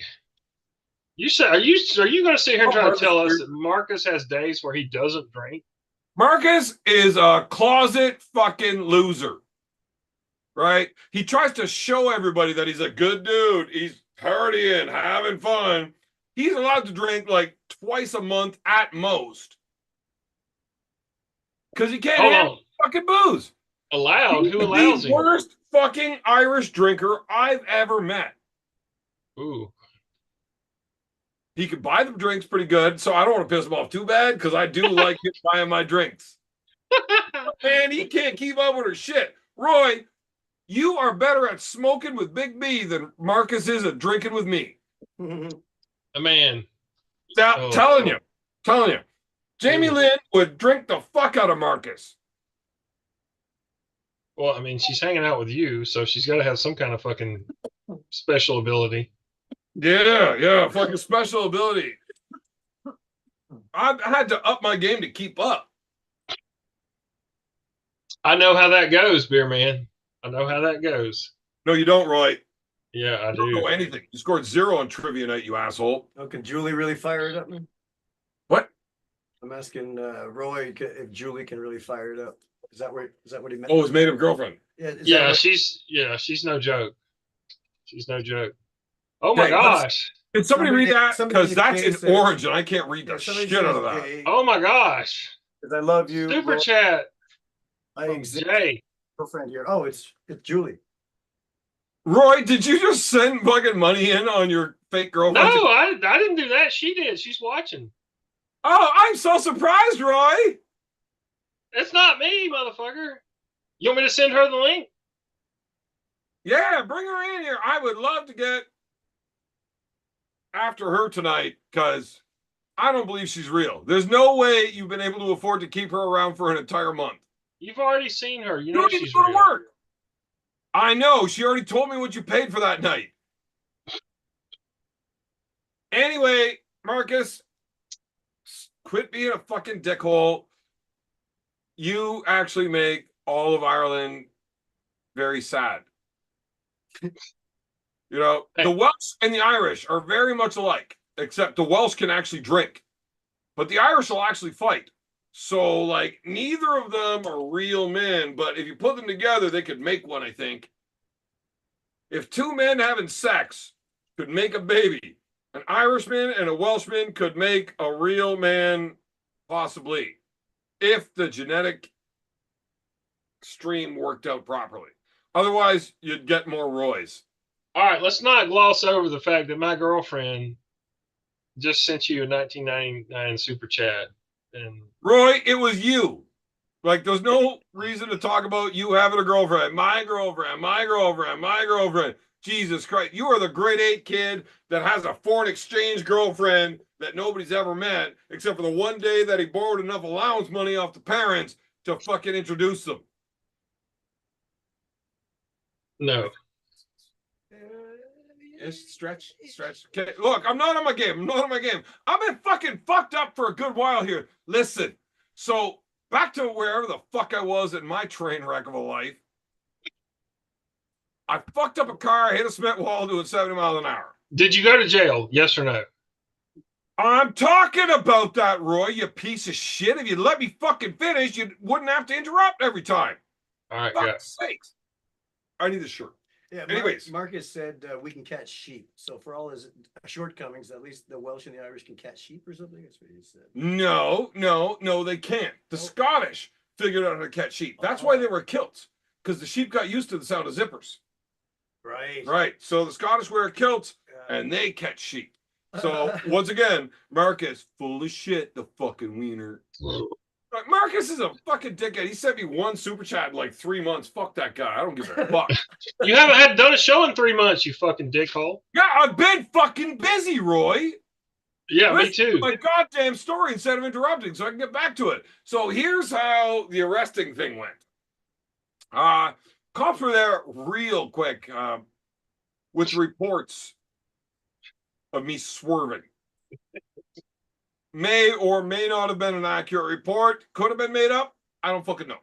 You say, are you going to sit here and try to tell us that Marcus has days where he doesn't drink? Marcus is a closet fucking loser. Right? He tries to show everybody that he's a good dude. He's partying, having fun. He's allowed to drink like twice a month at most. Because he can't handle fucking booze. Allowed? Who allows him? He's the worst fucking Irish drinker I've ever met. Ooh. He could buy the drinks pretty good, so I don't want to piss him off too bad because I do like him buying my drinks. Man, he can't keep up with her shit. Roy, you are better at smoking with Big B than Marcus is at drinking with me. A man. Telling you. Jamie Lynn would drink the fuck out of Marcus. Well, I mean, she's hanging out with you, so she's got to have some kind of fucking special ability. Yeah, fucking special ability. I've had to up my game to keep up. I know how that goes, Beerman. I know how that goes. No, you don't, Roy. Yeah, I You don't do. know anything. You scored 0 on trivia night, you asshole. Oh, can Julie really fire it up, man? What? I'm asking Roy if Julie can really fire it up. Is that what he meant? Oh, his made up girlfriend. Yeah, she's no joke. She's no joke. Oh my gosh. Can somebody read that? Because that's in orange and I can't read the shit out of that. Oh my gosh. Because I love you. Super chat. I exist. Jay. Girlfriend here. Oh, it's Julie. Roy, did you just send fucking money in on your fake girlfriend? No, I didn't do that. She did. She's watching. Oh, I'm so surprised, Roy. It's not me, motherfucker. You want me to send her the link? Yeah, bring her in here. I would love to get after her tonight because I don't believe she's real. There's no way you've been able to afford to keep her around for an entire month. You've already seen her. You know don't even she's go to real. work. I know. She already told me what you paid for that night. Anyway, Marcus, quit being a fucking dickhole. You actually make all of Ireland very sad. You know, the Welsh and the Irish are very much alike, except the Welsh can actually drink, but the Irish will actually fight. So, like, neither of them are real men, but if you put them together, they could make one, I think. If 2 men having sex could make a baby, an Irishman and a Welshman could make a real man, possibly, if the genetic stream worked out properly. Otherwise, you'd get more Roys. All right, let's not gloss over the fact that my girlfriend just sent you a 1999 super chat. And Roy, it was you. Like, there's no reason to talk about you having a girlfriend. My girlfriend, my girlfriend, my girlfriend. Jesus Christ. You are the grade 8 kid that has a foreign exchange girlfriend that nobody's ever met, except for the one day that he borrowed enough allowance money off the parents to fucking introduce them. no. Stretch. Okay, look, I'm not on my game. I've been fucking fucked up for a good while here. Listen, so back to wherever the fuck I was in my train wreck of a life. I fucked up a car, hit a cement wall doing 70 miles an hour. Did you go to jail? Yes or no? I'm talking about that, Roy, you piece of shit. If you'd let me fucking finish, you wouldn't have to interrupt every time. All right, go. Fuck's sakes. I need a shirt. Yeah. Anyways. Marcus said we can catch sheep. So for all his shortcomings, at least the Welsh and the Irish can catch sheep or something. That's what he said. No, they can't. The Nope. Scottish figured out how to catch sheep. That's why they were kilts, because the sheep got used to the sound of zippers. Right. Right. So the Scottish wear kilts and they catch sheep. So once again, Marcus, full of shit, the fucking wiener. Marcus is a fucking dickhead. He sent me one super chat in like 3 months. Fuck that guy. I don't give a fuck. You haven't had done a show in 3 months, you fucking dickhole. Yeah, I've been fucking busy, Roy. Yeah, me Listen to too. my goddamn story instead of interrupting, so I can get back to it. So here's how the arresting thing went. Cops were there real quick with reports of me swerving. May or may not have been an accurate report. Could have been made up. I don't fucking know.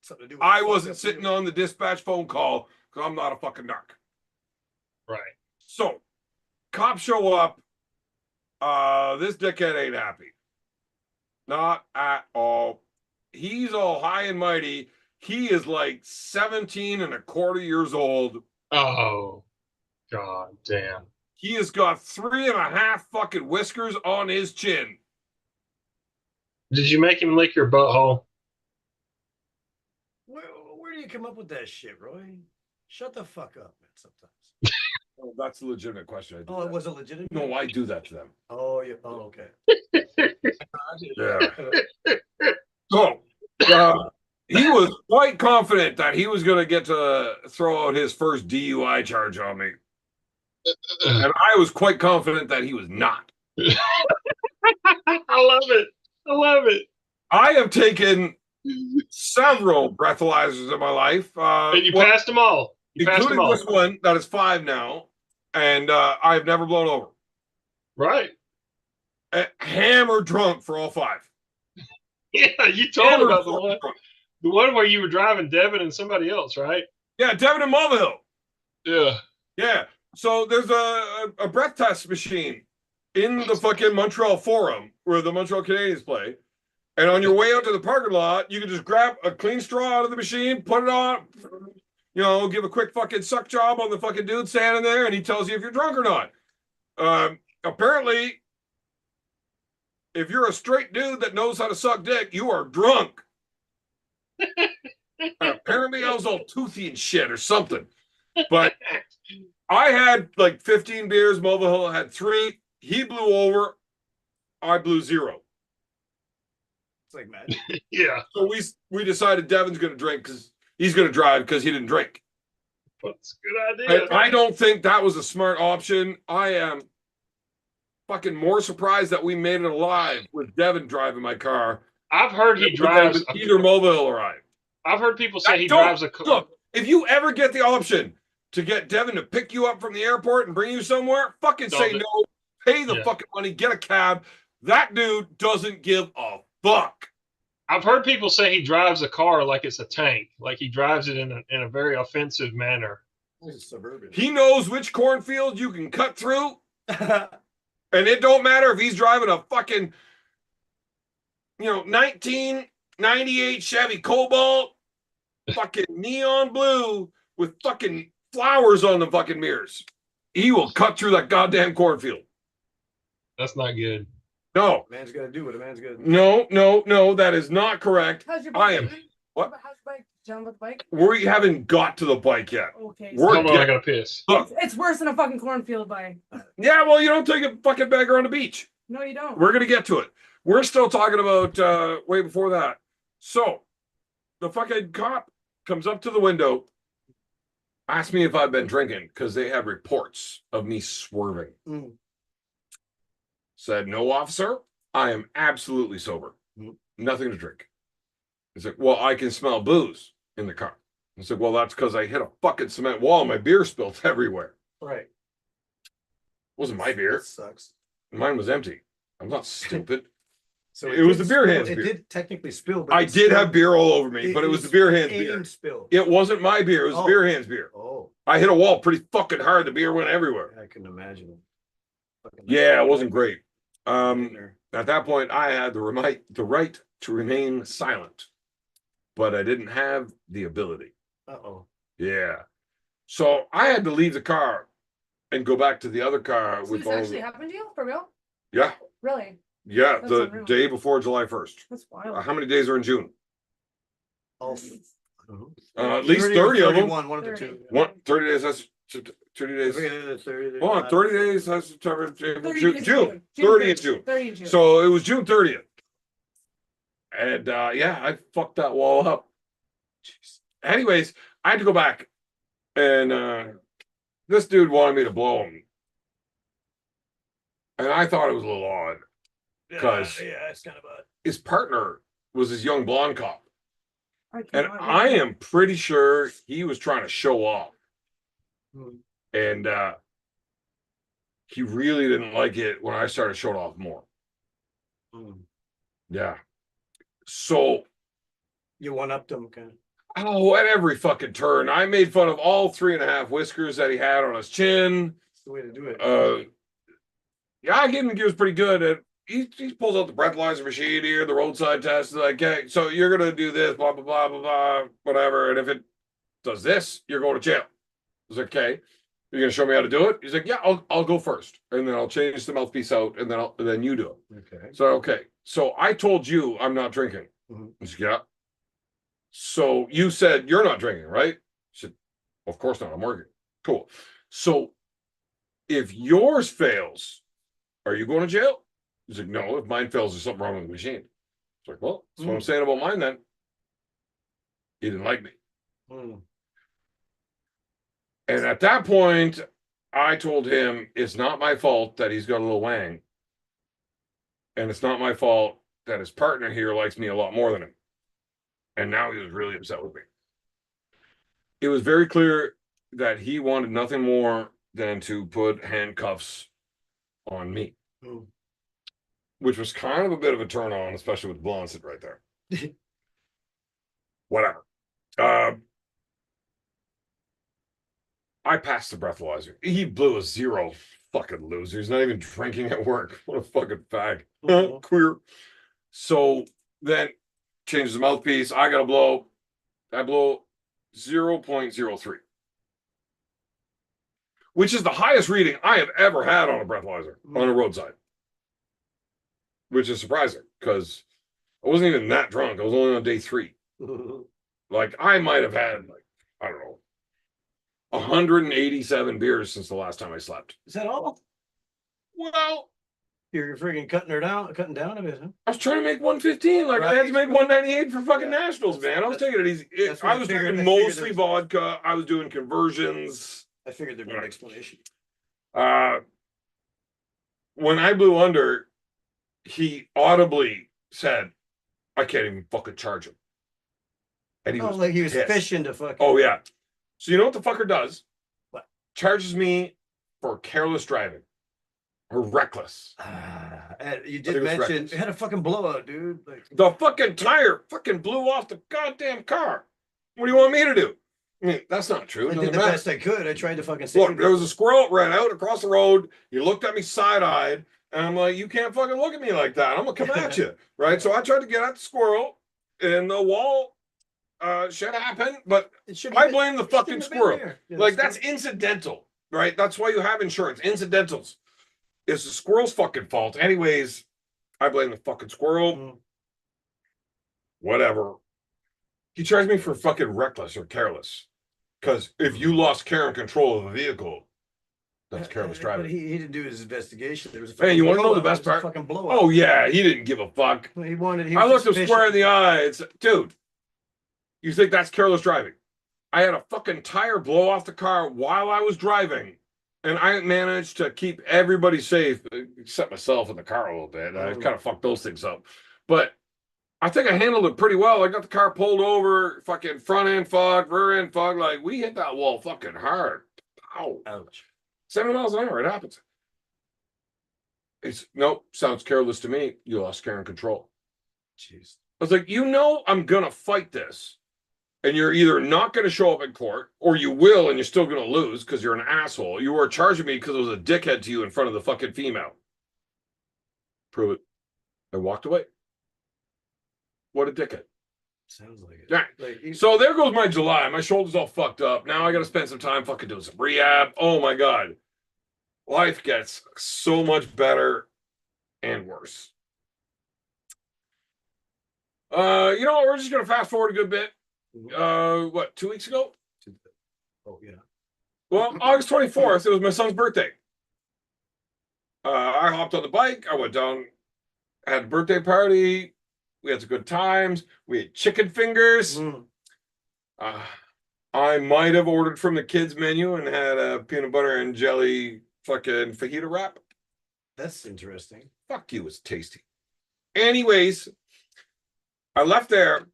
Something to do with I the wasn't fuck up sitting here. on the dispatch phone call because I'm not a fucking narc. Right. So, cops show up. This dickhead ain't happy. Not at all. He's all high and mighty. He is like 17 and a quarter years old. Oh, god damn. He has got 3.5 fucking whiskers on his chin. Did you make him lick your butthole? Where do you come up with that shit, Roy? Shut the fuck up, man, sometimes. Oh, that's a legitimate question. Oh, it was a legitimate? No, I do that to them. Oh, yeah. Oh, okay. Yeah. So, he was quite confident that he was going to get to throw out his first DUI charge on me. And I was quite confident that he was not. I love it. I love it. I have taken several breathalyzers in my life. And you passed them all. You passed them including all. this one that is 5 now. And I've never blown over. Right. Hammer drunk for all 5. Yeah, you told me Hammer about drunk. the one where you were driving Devin and somebody else, right? Yeah, Devin and Mulvihill. Yeah. Yeah. So there's a breath test machine in the fucking Montreal Forum where the Montreal Canadiens play. And on your way out to the parking lot, you can just grab a clean straw out of the machine, put it on, give a quick fucking suck job on the fucking dude standing there, and he tells you if you're drunk or not. Apparently, if you're a straight dude that knows how to suck dick, you are drunk. Apparently, I was all toothy and shit or something. But I had like 15 beers. Mulvihill had 3. He blew over. I blew 0. It's like magic. Yeah. So we decided Devin's going to drink because he's going to drive because he didn't drink. That's a good idea. And I don't think that was a smart option. I am fucking more surprised that we made it alive with Devin driving my car. I've heard he drives. Either Mulvihill or I. I've heard people say he drives a car. Look, if you ever get the option to get Devin to pick you up from the airport and bring you somewhere, fucking say no. Pay the fucking money. Get a cab. That dude doesn't give a fuck. I've heard people say he drives a car like it's a tank, like he drives it in a very offensive manner. He's suburban. He knows which cornfield you can cut through, and it don't matter if he's driving a fucking 1998 Chevy Cobalt, fucking neon blue with fucking flowers on the fucking mirrors. He will cut through that goddamn cornfield. That's not good. No. Man's got to do what a man's got to do. No, that is not correct. How's your I bike? am. What? How's your bike? Down with the bike? We haven't got to the bike yet. Okay. We're Hold on, I gotta piss. Look, It's worse than a fucking cornfield bike. yeah, well, you don't take a fucking bagger on the beach. No, you don't. We're gonna get to it. We're still talking about way before that. So the fucking cop comes up to the window, asked me if I've been drinking because they had reports of me swerving. Mm. Said, no, officer, I am absolutely sober. Mm. Nothing to drink. He said, well, I can smell booze in the car. I said, well, that's because I hit a fucking cement wall and my beer spilled everywhere. Right. It wasn't my beer. That sucks. Mine was empty. I'm not stupid. So It was did the beer spill- hands It beer. did technically spill. But I it did spilled- have beer all over me, but it was the beer hands beer. aimed spill. It wasn't my beer. It was the Oh. beer hands beer. Oh, I hit a wall pretty fucking hard. The beer went everywhere. I can imagine. Fucking- Yeah, it wasn't great. At that point, I had the right to remain silent, but I didn't have the ability. Uh-oh. Yeah. So I had to leave the car and go back to the other car So with this all actually the, happened to you? For real? yeah, Really? yeah, That's the unreal. day before July 1st. That's wild. How many days are in June? All At least 30 of them. One of the 30. two. 30 days, that's 30 I days. forget the 30. Hold on, 30 days, that's September, April, 30 June, days in June, 30 in June. 30 in June. So it was June 30th. And yeah, I fucked that wall up. Jeez. Anyways, I had to go back. And this dude wanted me to blow him. And I thought it was a little odd. Because yeah, it's kind of odd. his partner was this young blonde cop. I And cannot I wait. am pretty sure he was trying to show off. Hmm. And he really didn't like it when I started showing off more. Hmm. Yeah. So, You one-upped them, kind of. oh, at every fucking turn, I made fun of all 3.5 whiskers that he had on his chin. That's the way to do it. Yeah, I gave him, he was pretty good at. He pulls out the breathalyzer machine here, the roadside test. Like, okay, so you're gonna do this, blah blah blah blah blah, whatever. And if it does this, you're going to jail. I was like, okay, you're gonna show me how to do it. He's like, yeah, I'll go first, and then I'll change the mouthpiece out, and then you do it. Okay. So okay, so I told you I'm not drinking. Mhm. He's like, yeah. So you said you're not drinking, right? I said, of course not. I'm working. Cool. So if yours fails, are you going to jail? He's like, no, if mine fails, there's something wrong with the machine. It's like, well, that's what I'm saying about mine then. He didn't like me. Hmm. And at that point, I told him it's not my fault that he's got a little wang. And it's not my fault that his partner here likes me a lot more than him. And now he was really upset with me. It was very clear that he wanted nothing more than to put handcuffs on me. Hmm. Which was kind of a bit of a turn on, especially with blonde sitting right there. Whatever. I passed the breathalyzer. He blew a 0. Fucking loser. He's not even drinking at work. What a fucking fag. Mhm. Queer. So then changes the mouthpiece. I got to blow. I blow 0.03. Which is the highest reading I have ever had on a breathalyzer on a roadside. Which is surprising because I wasn't even that drunk. I was only on day 3. Like I might have had like, I don't know, 187 beers since the last time I slept. Is that all? Well, You're freaking cutting down a bit, huh? I was trying to make 115. Like I had to make 198 for fucking Yeah. nationals, man. I was taking it easy. That's what I I was figured. drinking I figured mostly there vodka. I was doing conversions. I figured there'd be an explanation. When I blew under, he audibly said, I can't even fucking charge him. And he was Like he was pissed. fishing to fucking. Oh, yeah. So you know what the fucker does? What? Charges me for careless driving or reckless. You I think did it was mention reckless. you had a fucking blowout, dude. Like, The fucking tire fucking blew off the goddamn car. What do you want me to do? I mean, that's not true. I It did doesn't the matter. best I could. I tried to fucking save Look, there was a squirrel that ran out across the road. He looked at me side-eyed, and I'm like, you can't fucking look at me like that. I'm gonna come at you, right? So I tried to get at the squirrel, and the wall shit happened, but I blame the fucking squirrel. Like that's incidental, right? That's why you have insurance. Incidentals. It's the squirrel's fucking fault. Anyways, I blame the fucking squirrel. Whatever. He charged me for fucking reckless or careless. Because if you lost care and control of the vehicle, that's careless But driving. he didn't do his investigation. There was a Hey, you want to know the blowout. best There was a part? Fucking blowout. Oh yeah, he didn't give a fuck. He wanted. He I was looked him just square in fishing. the eye. It's dude. You think that's careless driving? I had a fucking tire blow off the car while I was driving, and I managed to keep everybody safe, except myself in the car a little bit. I kind of fucked those things up, but I think I handled it pretty well. I got the car pulled over, fucking front end fog, rear end fog. Like we hit that wall fucking hard. Ow. Ouch. 70 miles an hour. It happens. It's nope. Sounds careless to me. You lost care and control. Jeez. I was like, you know, I'm gonna fight this, and you're either not gonna show up in court, or you will, and you're still gonna lose because you're an asshole. You were charging me because it was a dickhead to you in front of the fucking female. Prove it. I walked away. What a dickhead. Sounds like it. Yeah. Like, So there goes my July. My shoulder's all fucked up. Now I got to spend some time fucking doing some rehab. Oh my God. Life gets so much better and worse. You know what? We're just going to fast forward a good bit. What, 2 weeks ago? oh yeah. Well, August 24th, it was my son's birthday. I hopped on the bike. I went down, had a birthday party. We had some good times. We had chicken fingers. I might have ordered from the kids' menu and had a peanut butter and jelly fucking fajita wrap. That's interesting. Fuck you, it's tasty. Anyways, I left there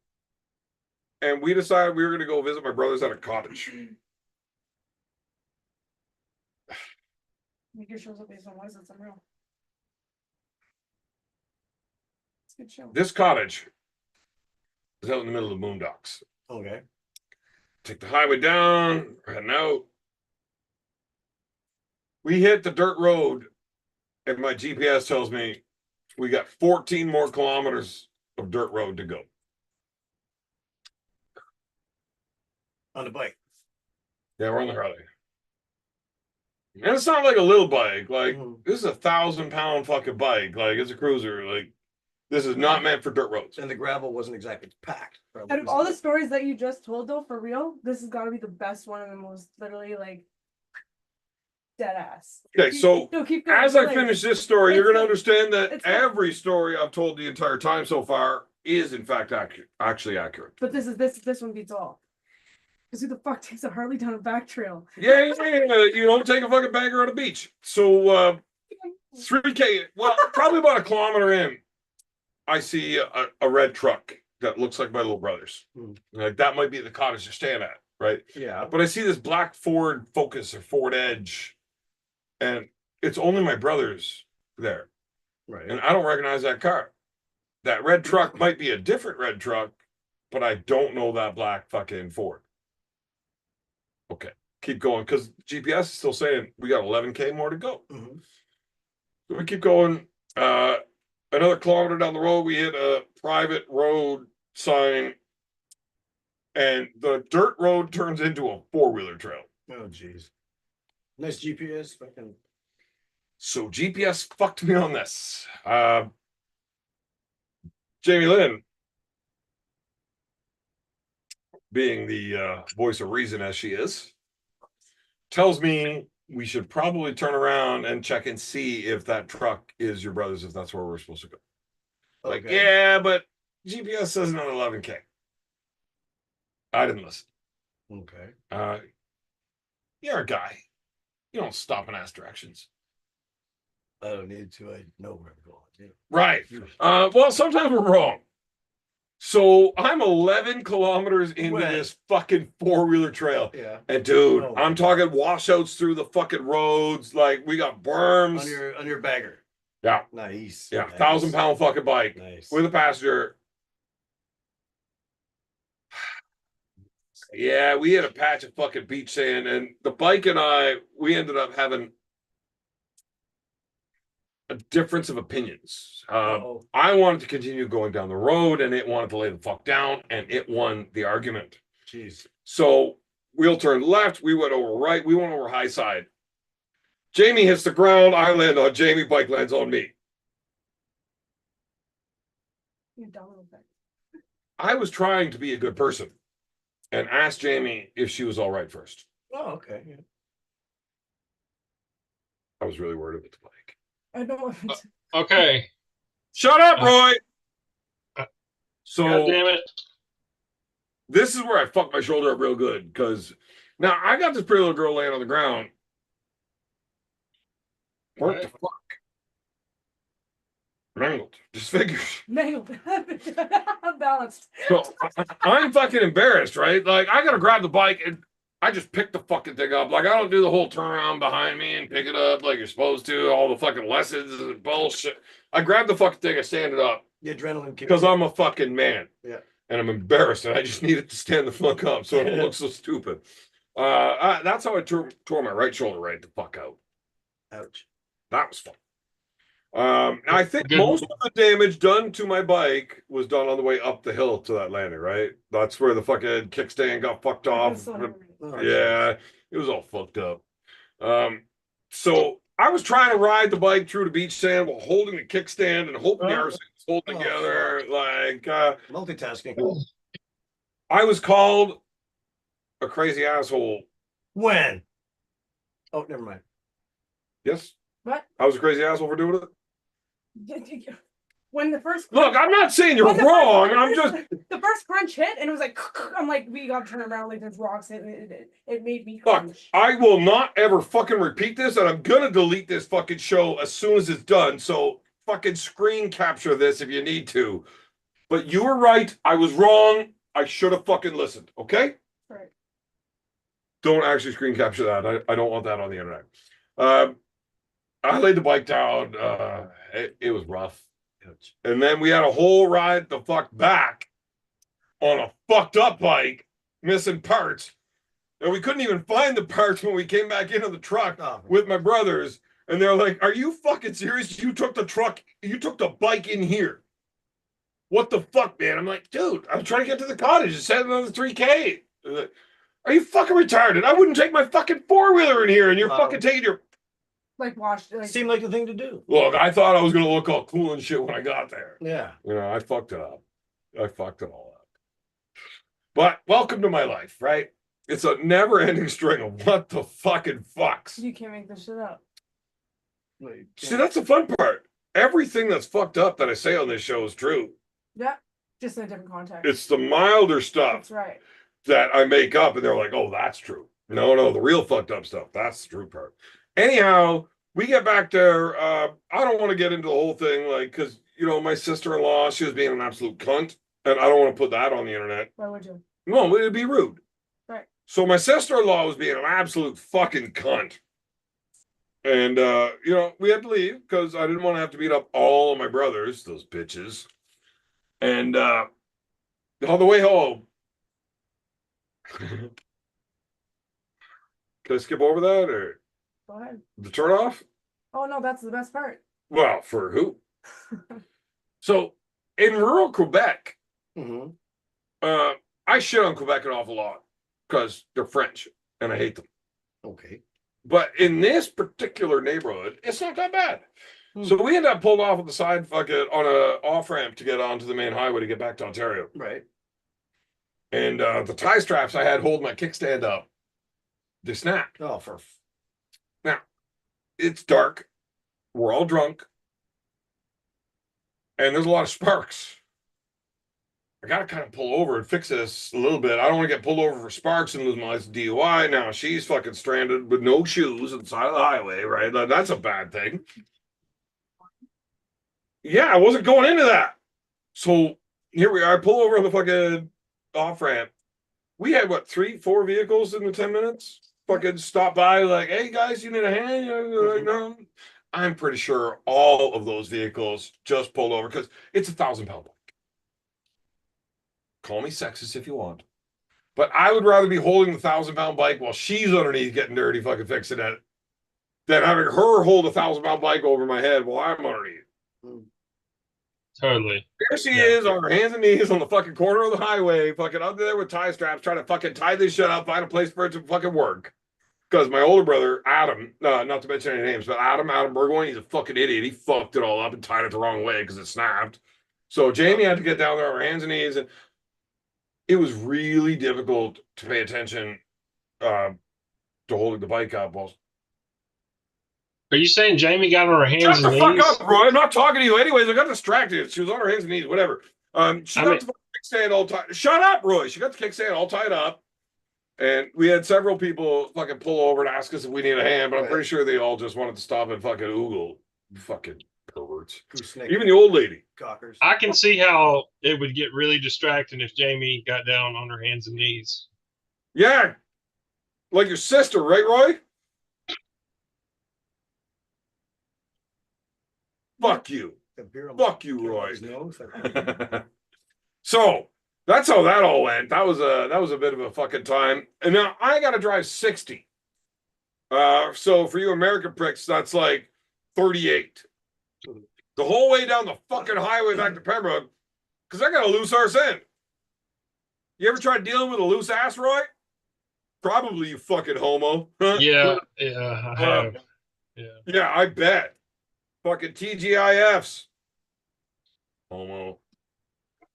and we decided we were going to go visit my brothers at a cottage. Make your shows up based on what is it? Some real. It's a good show. This cottage is out in the middle of the boondocks. Okay. Take the highway down, we're heading out. We hit the dirt road, and my GPS tells me we got 14 more kilometers of dirt road to go. On the bike. Yeah, we're on the Harley. And it's not like a little bike. Like, this is a 1,000-pound fucking bike. Like, it's a cruiser. Like, this is not meant for dirt roads. And the gravel wasn't exactly packed. Out of all the stories that you just told, though, for real, this has got to be the best one and the most literally like dead ass. Okay, so Keep going. as I Like, finish this story, you're going to understand that it's- every story I've told the entire time so far is, in fact, actually accurate. But this one beats all. Because who the fuck takes a Harley down a back trail? Yeah, you don't take a fucking bagger on a beach. So 3K, well, probably about a kilometer in, I see a red truck that looks like my little brother's. Like that might be the cottage they're staying at, right? Yeah. But I see this black Ford Focus or Ford Edge, and it's only my brother's there. Right. And I don't recognize that car. That red truck might be a different red truck, but I don't know that black fucking Ford. Okay, keep going because GPS is still saying we got 11K more to go. So we keep going. Another kilometer down the road, we hit a private road sign, and the dirt road turns into a four-wheeler trail. Oh, geez. Nice GPS. Fucking. So GPS fucked me on this. Jamie Lynn, being the voice of reason as she is, tells me we should probably turn around and check and see if that truck is your brother's, if that's where we're supposed to go. Like, Okay. yeah, but GPS says another 11K. I didn't listen. Okay. You're a guy. You don't stop and ask directions. I don't need to. I know where I'm going. Yeah. Right. Well, sometimes we're wrong. So I'm 11 kilometers into When? this fucking four-wheeler trail. Yeah. And dude, Oh, I'm talking washouts through the fucking roads. Like we got berms. On your bagger. Yeah. Nice. Yeah. Nice. 1,000-pound fucking bike Nice. with a passenger. Yeah, we had a patch of fucking beach sand, and the bike and I, we ended up having a difference of opinions. Uh-oh. I wanted to continue going down the road, and it wanted to lay the fuck down, and it won the argument. Jeez. So wheel turned left, we went over right, we went over high side. Jamie hits the ground, I land on Jamie, bike lands on me. You're dumb little bit. I was trying to be a good person and asked Jamie if she was all right first. Oh, okay. Yeah. I was really worried about the bike. I don't. Okay. Shut up, Roy! God So damn it. this is where I fucked my shoulder up real good, because now I got this pretty little girl laying on the ground. What the fuck? Mangled, disfigured. Mangled. Balanced. So I'm fucking embarrassed, right? Like I gotta grab the bike and I just pick the fucking thing up. Like I don't do the whole turnaround behind me and pick it up like you're supposed to. All the fucking lessons and bullshit. I grab the fucking thing, I stand it up The adrenaline kicks because in. I'm a fucking man. Yeah. And I'm embarrassed, and I just needed to stand the fuck up so it don't look so stupid. That's how I tore my right shoulder right the fuck out. Ouch. That was fun. I think Good. most of the damage done to my bike was done on the way up the hill to that landing, right? That's where the fucking kickstand got fucked off. Oh, Yeah, it was all fucked up. So I was trying to ride the bike through the beach sand while holding the kickstand and hoping the RC was holding Oh, together. Multitasking. I was called a crazy asshole. When? Oh, never mind. Yes, What? I was a crazy asshole for doing it. When the first Look, I'm not saying you're when the wrong. first- I'm just the first crunch hit, and it was like I'm like, we got to turn around, like there's rocks. It made me look. crunch. I will not ever fucking repeat this, and I'm gonna delete this fucking show as soon as it's done. So fucking screen capture this if you need to. But you were right. I was wrong. I should have fucking listened. Okay. Right. Don't actually screen capture that. I don't want that on the internet. I laid the bike down. It was rough. And then we had a whole ride the fuck back on a fucked up bike, missing parts. And we couldn't even find the parts when we came back into the truck with my brothers. And they're like, "Are you fucking serious? You took the bike in here. What the fuck, man?" I'm like, "Dude, I'm trying to get to the cottage. It said another 3K. Like, are you fucking retarded? I wouldn't take my fucking four-wheeler in here, and you're fucking taking your..." Like washed. Like, Seemed like the thing to do. Look, I thought I was gonna look all cool and shit when I got there. Yeah. You know, I fucked it up. I fucked it all up. But welcome to my life, right? It's a never-ending string of what the fucking fucks. you can't make this shit up. Wait, See, that's the fun part. Everything that's fucked up that I say on this show is true. Yeah, just in a different context. It's the milder stuff That's right. that I make up, and they're like, "Oh, that's true." No, the real fucked up stuff. That's the true part. Anyhow, we get back there. I don't want to get into the whole thing, like, because, you know, my sister-in-law, she was being an absolute cunt, and I don't want to put that on the internet. Why would you? No, it'd be rude. Right. So my sister-in-law was being an absolute fucking cunt. And, you know, we had to leave because I didn't want to have to beat up all of my brothers, those bitches. And on the way home, can I skip over that or Go ahead. the turn off? Oh no, that's the best part. Well, for who? So in rural Quebec, Mm-hmm. I shit on Quebec an awful lot because they're French and I hate them. Okay. But in this particular neighborhood, it's not that bad. Hmm. So we end up pulled off at the side fucking on a off ramp to get onto the main highway to get back to Ontario. Right. And the tie straps I had hold my kickstand up, they snapped. Oh, for Now, it's dark. We're all drunk. And there's a lot of sparks. I got to kind of pull over and fix this a little bit. I don't want to get pulled over for sparks and lose my DUI. Now she's fucking stranded with no shoes on the side of the highway, right? That's a bad thing. Yeah, I wasn't going into that. So here we are. I pull over on the fucking off ramp. We had what, 3-4 vehicles in the 10 minutes? Fucking stop by, like, "Hey guys, you need a hand?" Like, no. I'm pretty sure all of those vehicles just pulled over because it's a 1,000-pound bike. Call me sexist if you want. But I would rather be holding the 1,000-pound bike while she's underneath getting dirty fucking fixing it than having her hold a 1,000-pound bike over my head while I'm underneath. Totally. There she is on her hands and knees on the fucking corner of the highway, fucking up there with tie straps, trying to fucking tie this shit up, find a place for it to fucking work. Because my older brother, Adam, not to mention any names, but Adam Burgoyne, he's a fucking idiot. He fucked it all up and tied it the wrong way because it snapped. So Jamie had to get down there on her hands and knees, and it was really difficult to pay attention to holding the bike up. While... Are you saying Jamie got on her hands Shut and the fuck knees? up, Roy. I'm not talking to you. Anyways, I got distracted. She was on her hands and knees, whatever. She got the kickstand all tied. Shut up, Roy. She got the kickstand all tied up. And we had several people fucking pull over and ask us if we need a hand, but I'm pretty sure they all just wanted to stop and fucking oogle. Fucking perverts. Even the old lady. Cockers. I can see how it would get really distracting if Jamie got down on her hands and knees. Yeah. Like your sister, right, Roy? Fuck you. Fuck you, Roy. So that's how that all went. That was a bit of a fucking time. And now I gotta drive 60. So for you American pricks, that's like 38. the whole way down the fucking highway back to Pembroke because I got a loose arse end. You ever tried dealing with a loose ass, Roy? Probably, you fucking homo. Yeah, I have. Yeah. Yeah, I bet. Fucking TGIFs. Homo.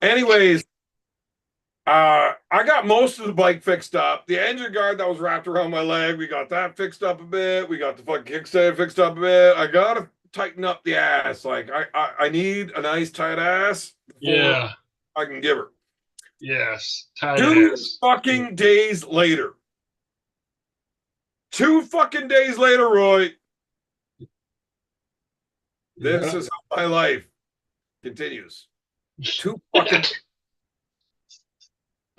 Anyways, I got most of the bike fixed up. The engine guard that was wrapped around my leg, we got that fixed up a bit. We got the fucking kickstand fixed up a bit. I gotta tighten up the ass. Like I need a nice tight ass before Yeah. I can give her. Yes. Tight 2 ass. fucking days later. 2 fucking days later, Roy. This is how my life continues. 2 fucking.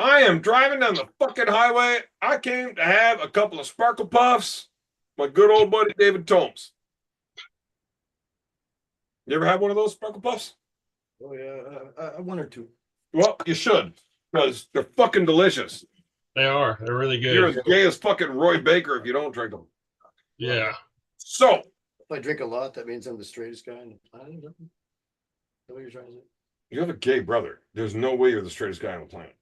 I am driving down the fucking highway. I came to have a couple of sparkle puffs. My good old buddy David Tomes. You ever had one of those sparkle puffs? Oh yeah, 1 or 2. Well, you should, because they're fucking delicious. They are. They're really good. You're as gay as fucking Roy Baker if you don't drink them. Yeah. So, If I drink a lot, that means I'm the straightest guy on the planet. Is that what you're trying to say? you have a gay brother. There's no way you're the straightest guy on the planet.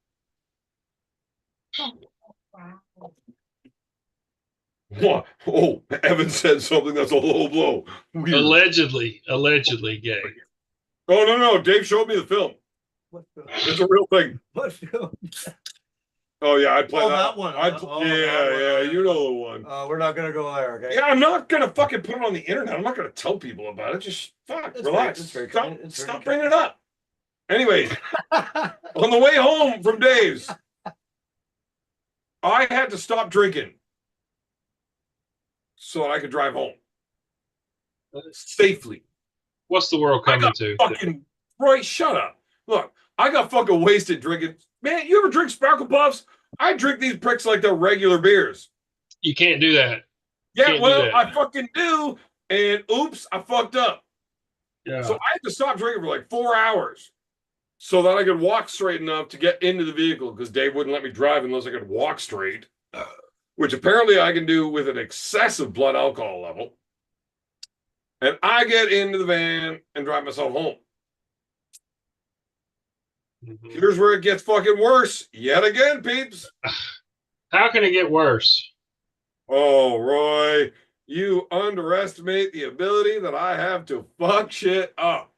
Wow. What? Oh, Evan said something that's a low blow. Weird. Allegedly gay. Oh, no. Dave showed me the film. What film? It's a real thing. What film? Oh, yeah, I'd play Oh, that. that one. I'd, Oh, yeah, that one. yeah, you know the one. We're not gonna go there, okay? Yeah, I'm not gonna fucking put it on the internet. I'm not gonna tell people about it. Just fuck, It's relax. very Stop, kind. It's very stop kind. bringing it up. Anyways, on the way home from Dave's, I had to stop drinking so that I could drive home safely. What's the world I coming got to? fucking Roy, shut up. Look, I got fucking wasted drinking. Man, you ever drink Sparkle Puffs? I drink these pricks like they're regular beers. You can't do that. Yeah, Can't do well, that. I fucking do. And oops, I fucked up. Yeah. So I had to stop drinking for like 4 hours so that I could walk straight enough to get into the vehicle because Dave wouldn't let me drive unless I could walk straight, which apparently I can do with an excessive blood alcohol level. And I get into the van and drive myself home. Mhm. Here's where it gets fucking worse yet again, peeps. How can it get worse? Oh, Roy, you underestimate the ability that I have to fuck shit up.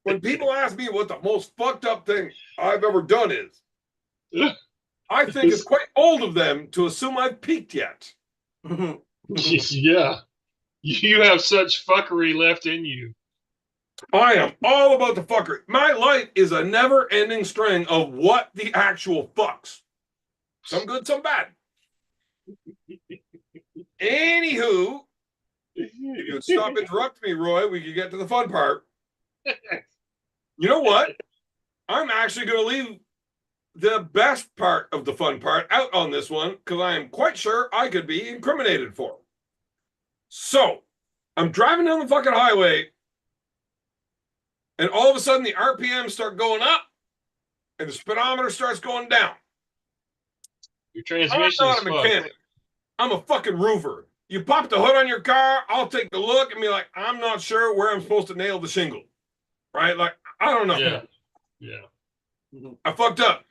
When people ask me what the most fucked up thing I've ever done is, I think it's quite old of them to assume I've peaked yet. Yeah. You have such fuckery left in you. I am all about the fuckery. My life is a never-ending string of what the actual fucks. Some good, some bad. Anywho, if you'd stop interrupting me, Roy, we could get to the fun part. You know what? I'm actually going to leave the best part of the fun part out on this one because I am quite sure I could be incriminated for. So, I'm driving down the fucking highway, and all of a sudden the RPMs start going up, and the speedometer starts going down. Your I'm transmission not is a fucked. mechanic. I'm a fucking roofer. You pop the hood on your car, I'll take the look and be like, I'm not sure where I'm supposed to nail the shingle. Right? Like, I don't know. Yeah. Yeah. I fucked up.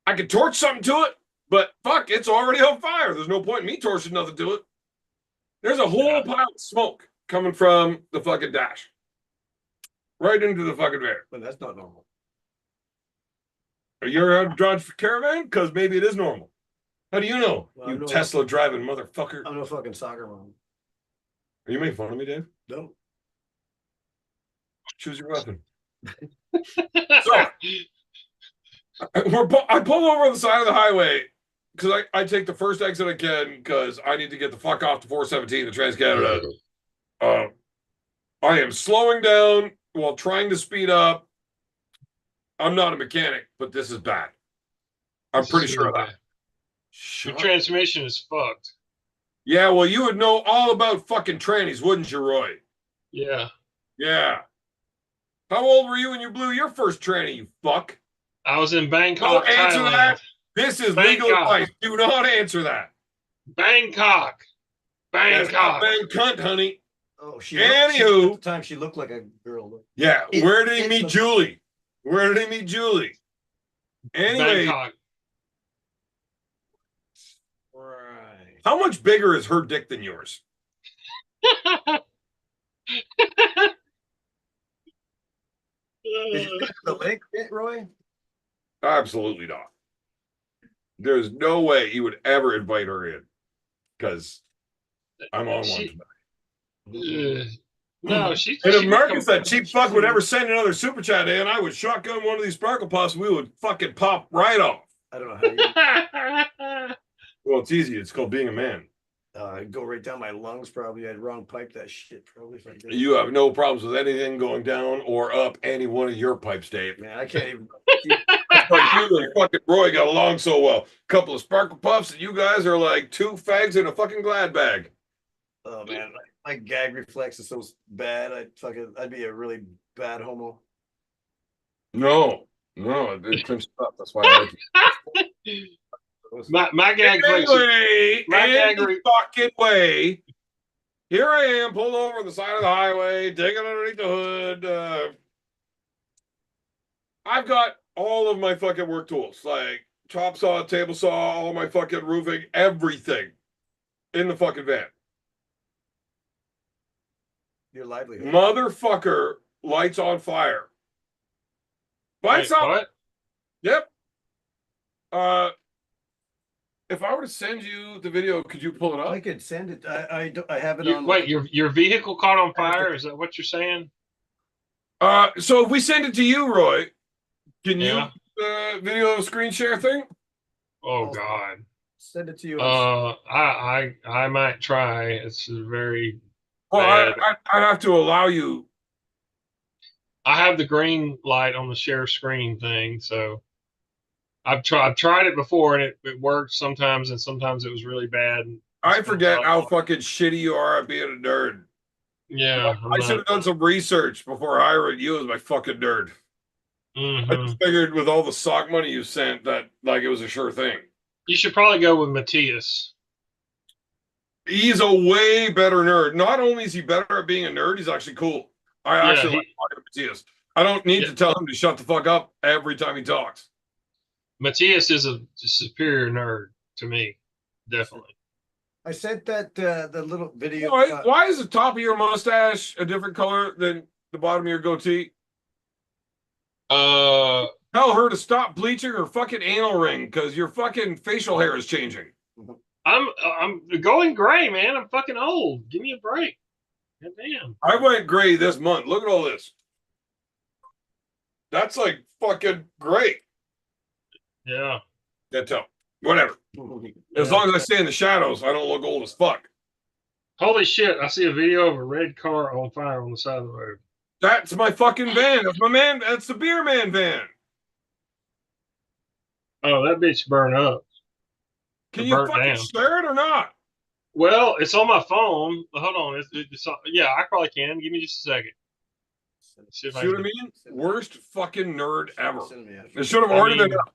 I could torch something to it, but fuck, it's already on fire. There's no point in me torching nothing to it. There's a whole pile of smoke coming from the fucking dash. Right into the fucking van. But that's not normal. Are you ever out driving for caravan? Because maybe it is normal. How do you know? Well, You I know- Tesla driving motherfucker. I'm no fucking soccer mom. Are you making fun of me, Dave? No. Choose your weapon. So, I pull over on the side of the highway because I take the first exit I can because I need to get the fuck off to 417 to Trans-Canada. I am slowing down while trying to speed up. I'm not a mechanic, but this is bad. I'm pretty sure of that. Your Shut transmission is fucked. Yeah, well, you would know all about fucking trannies, wouldn't you, Roy? Yeah. Yeah. How old were you when you blew your first tranny, you fuck? I was in Bangkok, Don't answer Thailand. that. This is legal Bangkok. advice. Do not answer that. Bangkok. That's not Bangkok. bang cunt, honey. Oh, Anywho. at the time she looked like a girl. Yeah, where did he meet It's- Julie? Where did he meet Julie? Anyway, Bangkok. Right. how much bigger is her dick than yours? Did you send the link, Roy? Absolutely not. There's no way he would ever invite her in because I'm on one She- tonight. No, she. And if she Marcus, come- that cheap fuck, would ever send another super chat in, I would shotgun one of these sparkle puffs. We would fucking pop right off. I don't know how you Well, it's easy. It's called being a man. go right down my lungs. Probably I'd wrong pipe that shit. Probably if I did. You have no problems with anything going down or up any one of your pipes, Dave. Man, I can't even. That's why you and fucking Roy got along so well. Couple of sparkle puffs, and you guys are like two fags in a fucking glad bag. Oh man, my gag reflex is so bad. I'd be a really bad homo. No, it clinches up. That's why I like you. my gag reflex. Anyway, My gag any fucking way. Here I am, pulled over on the side of the highway, digging underneath the hood. I've got all of my fucking work tools, like chop saw, table saw, all my fucking roofing, everything in the fucking van. Your livelihood. Motherfucker, lights on fire. Lights Wait, on. what? Yep. If I were to send you the video, could you pull it I up? could send it. I have it on. Wait, your vehicle caught on fire? Is that what you're saying? So if we send it to you, Roy, can Yeah. you video screen share thing? Oh God. Send it to you. I might try. It's very. Well, bad. I have to allow you. I have the green light on the share screen thing, so I've tried it before and it worked sometimes, and sometimes it was really bad. I forget how fucking shitty you are at being a nerd. Yeah, I should have done some research before hiring you as my fucking nerd. I just figured with all the sock money you sent that like it was a sure thing. You should probably go with Matthias. He's a way better nerd. Not only is he better at being a nerd, he's actually cool. I actually like talking to Matthias. I don't need to tell him to shut the fuck up every time he talks. Matthias is a superior nerd to me, definitely. I sent that the little video. Why is the top of your mustache a different color than the bottom of your goatee? Tell her to stop bleaching her fucking anal ring because your fucking facial hair is changing. I'm going gray, man. I'm fucking old. Give me a break. God damn. I went gray this month. Look at all this. That's like fucking great. Yeah. Can't tell. Whatever. As long as I stay in the shadows, I don't look old as fuck. Holy shit. I see a video of a red car on fire on the side of the road. That's my fucking van. That's my man. That's the Beerman van. Oh, that bitch burned up. Can you fucking down. share it or not? Well, it's on my phone. Hold on. Yeah, I probably can. Give me just a second. See what I mean? Worst fucking nerd ever. I They should have ordered it up.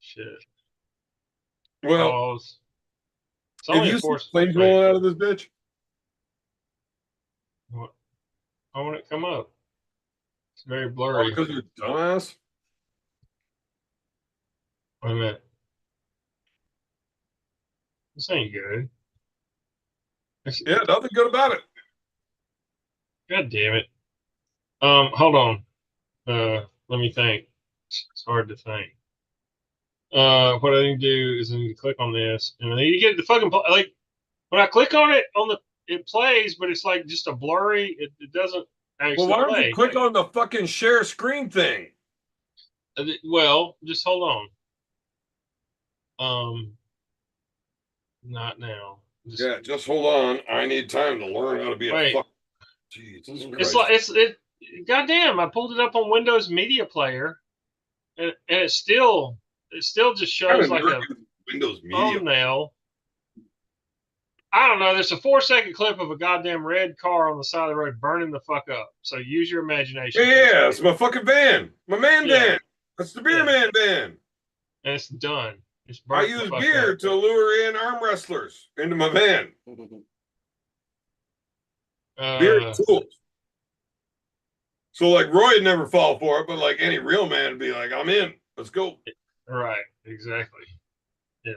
Shit. Well, it's have only you a seen force flames rolling out of this bitch? I want it to come up. It's very blurry. Because you're a dumbass. Wait a minute. This ain't good. Yeah, nothing good about it. God damn it. Hold on. Let me think. It's hard to think. What I need to do is I need to click on this, and I need to get the fucking like when I click on it it plays, but it's like just a blurry. It doesn't actually. Well, why don't play. you click on the fucking share screen thing? Well, just hold on. Not now. Just hold on. I need time to learn how to be a fuck. Jesus Christ. Goddamn, I pulled it up on Windows Media Player, and it still just shows like a Windows Media thumbnail. I don't know. There's a 4-second clip of a goddamn red car on the side of the road burning the fuck up. So use your imagination. Yeah, it's my fucking van. My man van. That's the Beerman van. And it's done. Just I burnt the use fuck beer up. to lure in arm wrestlers into my van. Beer and tools. So like Roy would never fall for it, but like any real man would be like, I'm in. Let's go. Right, exactly. Yeah.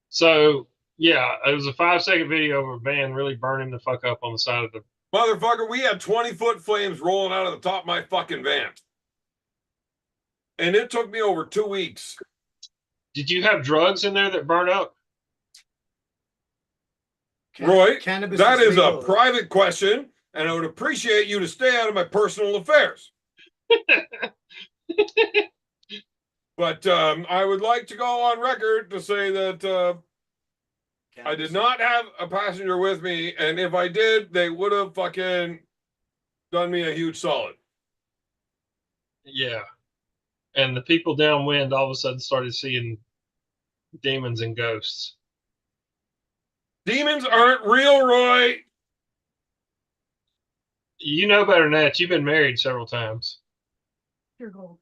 So yeah, it was a 5-second video of a van really burning the fuck up on the side of the. Motherfucker, we had 20-foot flames rolling out of the top of my fucking van. And it took me over 2 weeks. Did you have drugs in there that burn up? Roy, Cannabis that is a legal. private question, and I would appreciate you to stay out of my personal affairs. But I would like to go on record to say that I did not have a passenger with me, and if I did, they would have fucking done me a huge solid. Yeah. And the people downwind all of a sudden started seeing demons and ghosts. Demons aren't real, Roy. You know better than that. You've been married several times. You're gold.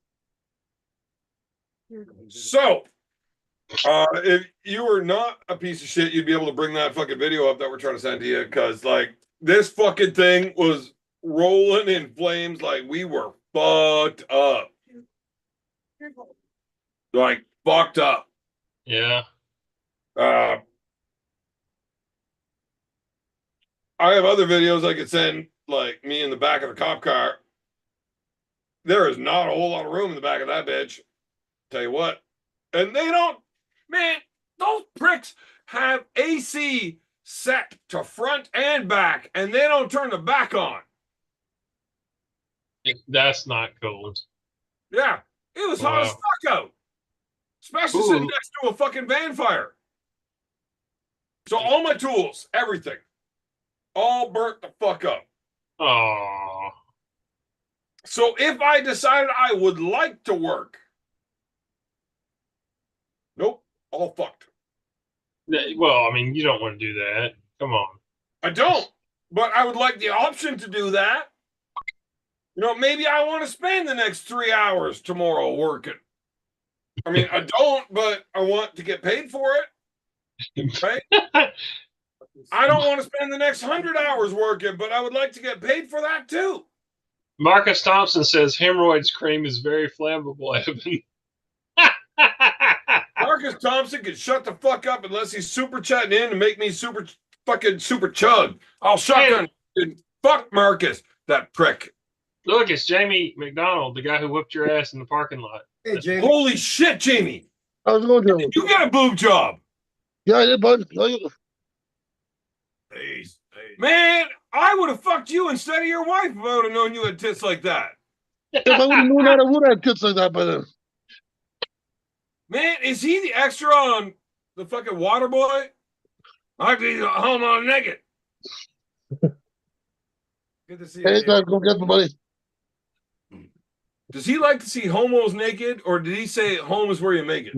You're gold. So, if you were not a piece of shit, you'd be able to bring that fucking video up that we're trying to send to you, because like this fucking thing was rolling in flames, like we were fucked up, You're gold. like fucked up. Yeah. I have other videos I could send, like me in the back of the cop car. There is not a whole lot of room in the back of that bitch. Tell you what. And they don't, man, those pricks have AC set to front and back, and they don't turn the back on. That's not cool. Yeah, it was hot as Wow. fuck out. Especially Ooh. sitting next to a fucking van fire. So all my tools, everything, all burnt the fuck up. Oh. So if I decided I would like to work, nope, all fucked. Well, I mean, you don't want to do that. Come on. I don't, but I would like the option to do that. You know, maybe I want to spend the next 3 hours tomorrow working. I mean, I don't, but I want to get paid for it, right? I don't want to spend the next 100 hours working, but I would like to get paid for that too. Marcus Thompson says hemorrhoids cream is very flammable, Evan. Marcus Thompson can shut the fuck up unless he's super chatting in to make me super chug. I'll shotgun and fuck Marcus, that prick. Look, it's Jamie McDonald, the guy who whooped your ass in the parking lot. Hey, Jamie. Holy shit, Jamie. How's it going, Joe? You got a boob job. Yeah, I did, bud. Peace. Man, I would have fucked you instead of your wife if I would have known you had tits like that. If I would have known that, I would have kids like that by then. Man, is he the extra on the fucking water boy? I'd be home on naked. Good to see you. Hey, Jamie. go get me, buddy. Does he like to see homos naked, or did he say home is where you make it?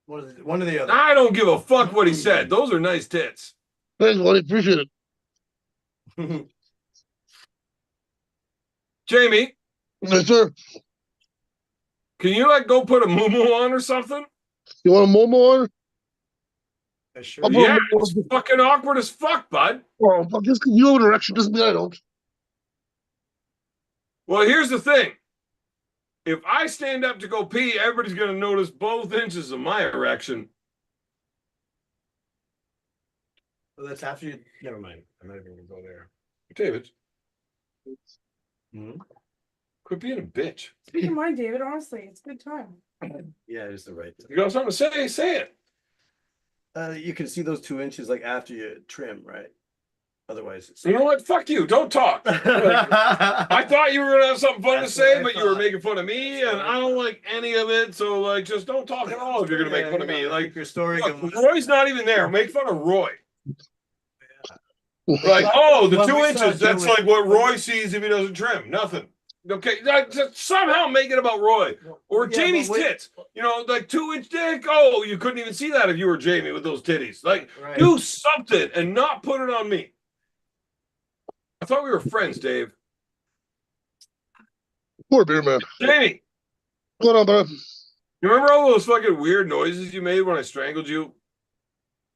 One or the other. I don't give a fuck what he said. Those are nice tits. Thanks, buddy. Appreciate it. Jamie, Yes, sir. can you like go put a moo on or something? You want a Momo on? I sure I'll do. put a Yeah, Momo it's on. fucking awkward as fuck, bud. Oh, fuck, this, you have an erection, doesn't mean I don't. Well, here's the thing. If I stand up to go pee, everybody's going to notice both inches of my erection. Well, that's after you. Never mind. I'm not even going to go there. David, Mhm. quit being a bitch. Speak your mind, David. Honestly, it's a good time. Yeah, it's the right. You got something to say? Say it. You can see those 2 inches like after you trim, right? Otherwise, it's. You know what? Fuck you. Don't talk. I thought you were going to have something fun That's to say, what I but you were thought. making fun of me, That's and what I I don't like any of it. So, like, just don't talk at all if you're going to make fun of me. Like, your story. look, Roy's not even there. Make fun of Roy. Like, oh, the Well, 2 we saw inches. That's Joey- like what Roy sees if he doesn't trim. Nothing. Okay, just somehow make it about Roy or Yeah, Jamie's but wait- tits. You know, like 2-inch dick. Oh, you couldn't even see that if you were Jamie with those titties. Like, Right. do something and not put it on me. I thought we were friends, Dave. Poor beer man. Jamie, going on, brother? You remember all those fucking weird noises you made when I strangled you?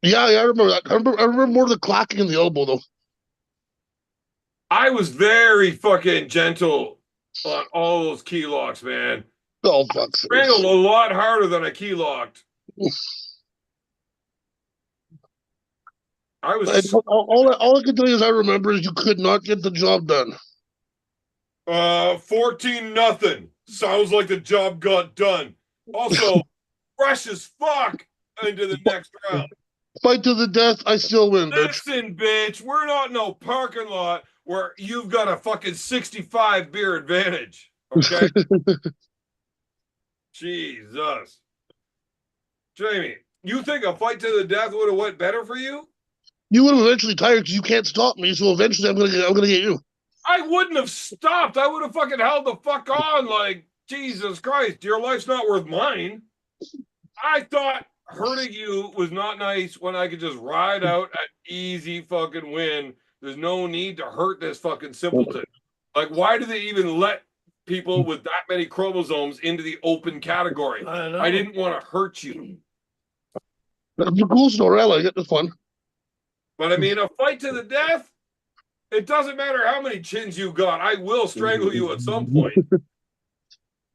Yeah, I remember that. I remember more of the clacking in the elbow, though. I was very fucking gentle on all those key locks, man. Oh, fuck's sake. Strangled a lot harder than I key locked. I was All I can tell you is I remember is you could not get the job done. 14-0. Sounds like the job got done. Also, fresh as fuck into the next round. Fight to the death, I still win, bitch. Listen, bitch, we're not in no parking lot where you've got a fucking 65 beer advantage. Okay? Jesus. Jamie, you think a fight to the death would have went better for you? You would have eventually tired because you can't stop me, so eventually I'm gonna get you. I wouldn't have stopped. I would have fucking held the fuck on like, Jesus Christ, your life's not worth mine. I thought hurting you was not nice when I could just ride out an easy fucking win. There's no need to hurt this fucking simpleton. Like, why do they even let people with that many chromosomes into the open category? I don't know. I didn't want to hurt you. That's a cool story. I like it. It's fun. But I mean, a fight to the death, it doesn't matter how many chins you got. I will strangle you at some point.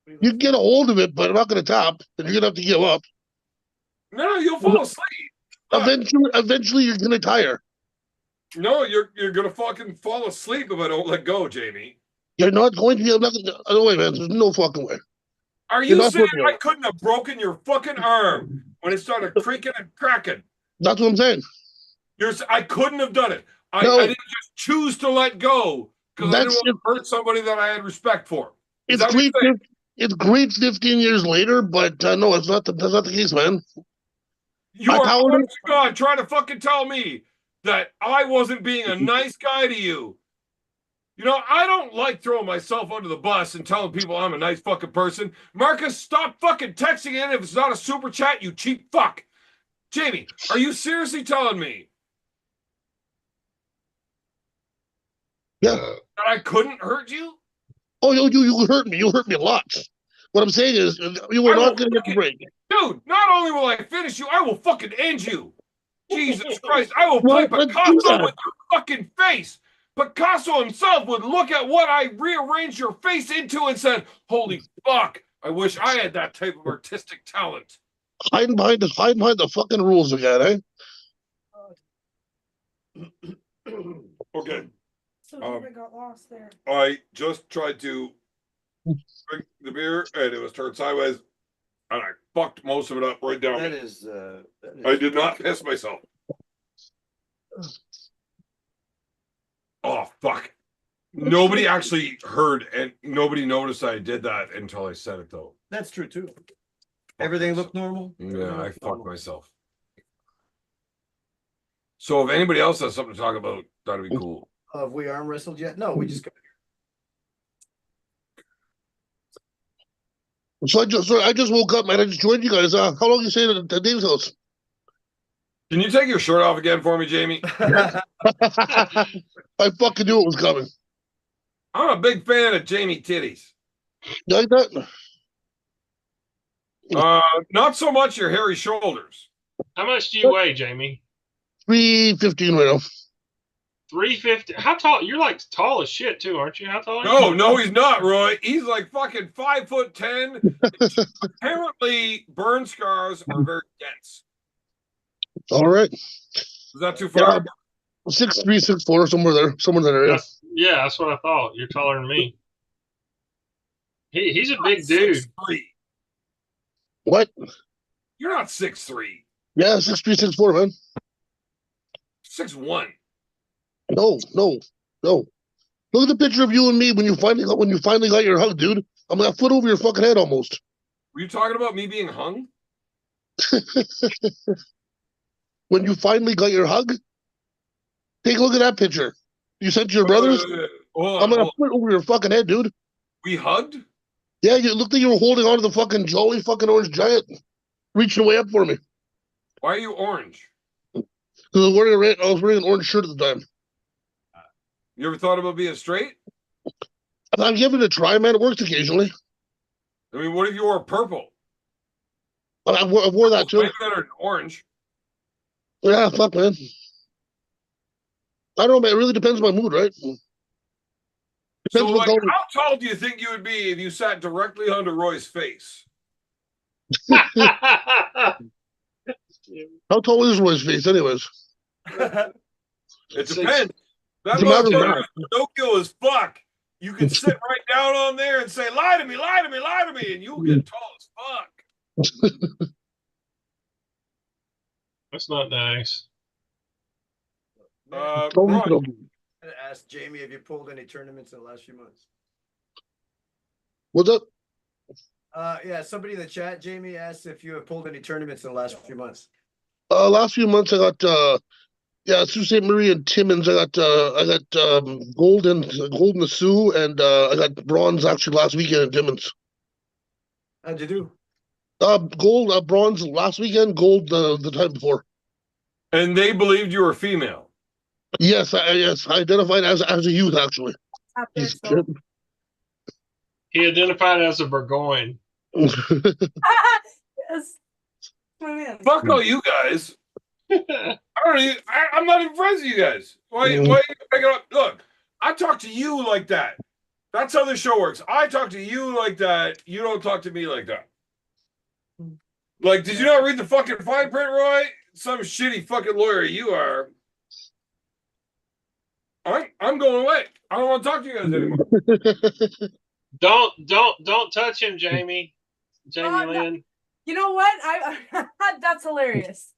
You can get a hold of it, but I'm not gonna tap, and you're gonna have to give up. No, you'll fall asleep. Eventually you're gonna tire. No, you're gonna fucking fall asleep if I don't let go, Jamie. You're not going to be. I'm not gonna. No way, man. There's no fucking way. Are You're you not saying putting I it. couldn't have broken your fucking arm when it started creaking and cracking? That's what I'm saying. I couldn't have done it. No. I didn't just choose to let go because I didn't That's want to hurt somebody that I had respect for. Is It's that what you're great. saying? It's great 15 years later, but no, that's not the case, man. You I are told him- honest to God trying to fucking tell me that I wasn't being a nice guy to you. You know, I don't like throwing myself under the bus and telling people I'm a nice fucking person. Marcus, stop fucking texting in if it's not a super chat, you cheap fuck. Jamie, are you seriously telling me Yeah. that I couldn't hurt you? Oh, you hurt me. You hurt me a lot. What I'm saying is, you were I will not going to get the fucking- break. Dude, not only will I finish you, I will fucking end you. Jesus Christ, I will Well, play let's do Picasso that. with your fucking face. Picasso himself would look at what I rearranged your face into and said, holy fuck, I wish I had that type of artistic talent. Hiding behind the fucking rules again, eh? Okay, So Um, I got lost there. I just tried to drink the beer and it was turned sideways and I fucked most of it up right down. That me. is. I did not piss myself. Oh, fuck. Nobody actually heard and nobody noticed I did that until I said it, though. That's true too. Everything looked normal. Yeah, I fucked myself. So if anybody else has something to talk about, that'd be cool. Have we arm wrestled yet? No, we just got So I just woke up, man. I just joined you guys. How long you staying at Dave's house? Can you take your shirt off again for me, Jamie? I fucking knew it was coming. I'm a big fan of Jamie titties. You like that? Not so much your hairy shoulders. How much do you weigh, Jamie? 315 right now. 350. How tall? You're like tall as shit too, aren't you? How tall are you? No, he's not, Roy. He's like fucking 5'10". Apparently, burn scars are very dense. All right. Is that too far? Yeah, 6'3", 6'4", somewhere there. Yeah. That's what I thought. You're taller than me. He's a You're big not dude. 6'3". What? You're not 6'3". Yeah, 6'3", 6'4", man. 6'1". No. Look at the picture of you and me when you finally got your hug, dude. I'm like a foot over your fucking head almost. Were you talking about me being hung? When you finally got your hug, take a look at that picture. You sent to your brothers. Hold I'm on, like a foot over your fucking head, dude. We hugged? Yeah, you looked like you were holding on to the fucking jolly fucking orange giant, reaching way up for me. Why are you orange? Because I was wearing an orange shirt at the time. You ever thought about being straight? I'm giving it a try, man. It works occasionally. I mean, what if you wore purple? I wore that too. Way better than orange. Yeah, fuck, man. I don't know, man. It really depends on my mood, right? So, Depends what like, color. how tall do you think you would be if you sat directly under Roy's face? How tall is Roy's face, anyways? It Six. depends. That It's a matter of motherfucker math. is Pinocchio as fuck. You can sit right down on there and say, lie to me, lie to me, lie to me, and you'll get tall as fuck. That's not nice. Totally Ron, Pinocchio. Ask Jamie if you pulled any tournaments in the last few months. What's up? Yeah, somebody in the chat, Jamie, asked if you have pulled any tournaments in the last few months. Last few months I got Sault Ste. Marie and Timmins. I got gold in the Sioux, and I got bronze actually last weekend in Timmins. How'd you do? Gold, bronze last weekend, gold the time before. and they believed you were female. Yes, I identified as a youth actually. Tap He's this, though. He identified as a Burgoyne. Yes. My man. Fuck all you guys. I'm not even friends with you guys. Why you pick it up? Look, I talk to you like that. That's how this show works. I talk to you like that. You don't talk to me like that. Like, did you not read the fucking fine print, Roy? Some shitty fucking lawyer you are. I'm going away. I don't want to talk to you guys anymore. Don't touch him, Jamie. Jamie Oh, no. Lynn. You know what? That's hilarious.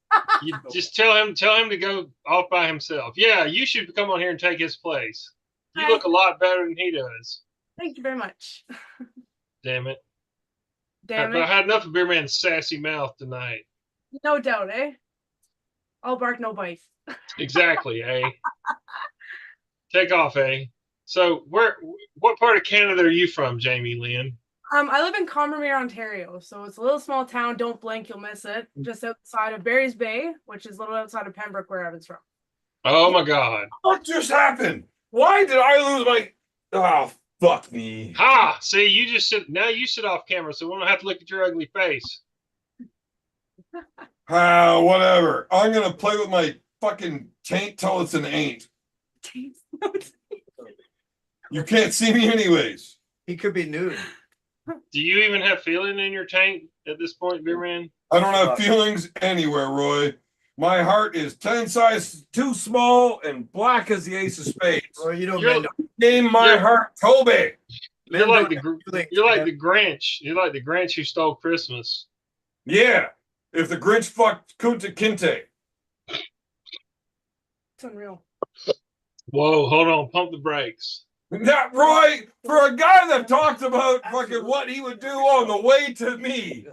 You just tell him to go off by himself. Yeah, you should come on here and take his place. You look a lot better than he does. Thank you very much. Damn it. Damn But I it. had enough of Beerman's sassy mouth tonight. No doubt, eh? I'll bark, no bite. Exactly, eh? Take off, eh? So what part of Canada are you from, Jamie Lynn? I live in Combermere, Ontario, so it's a little small town. Don't blink, you'll miss it. Just outside of Barry's Bay, which is a little outside of Pembroke, where Evan's from. Oh my God. What just happened? Why did I lose my... Oh, fuck me. Ha! See, you just sit now. You sit off camera, so we don't have to look at your ugly face. Whatever. I'm going to play with my fucking taint till it's an ain't. You can't see me anyways. He could be nude. Do you even have feeling in your tank at this point, Beerman? I don't have feelings anywhere, Roy. My heart is 10 sizes too small and black as the ace of spades. Or you don't You're- Name my heart Toby. You're like the Grinch. You're like the Grinch who stole Christmas. Yeah. If the Grinch fucked Kunta Kinte. It's unreal. Whoa, hold on, pump the brakes. That Roy, for a guy that talks about fucking what he would do on the way to me,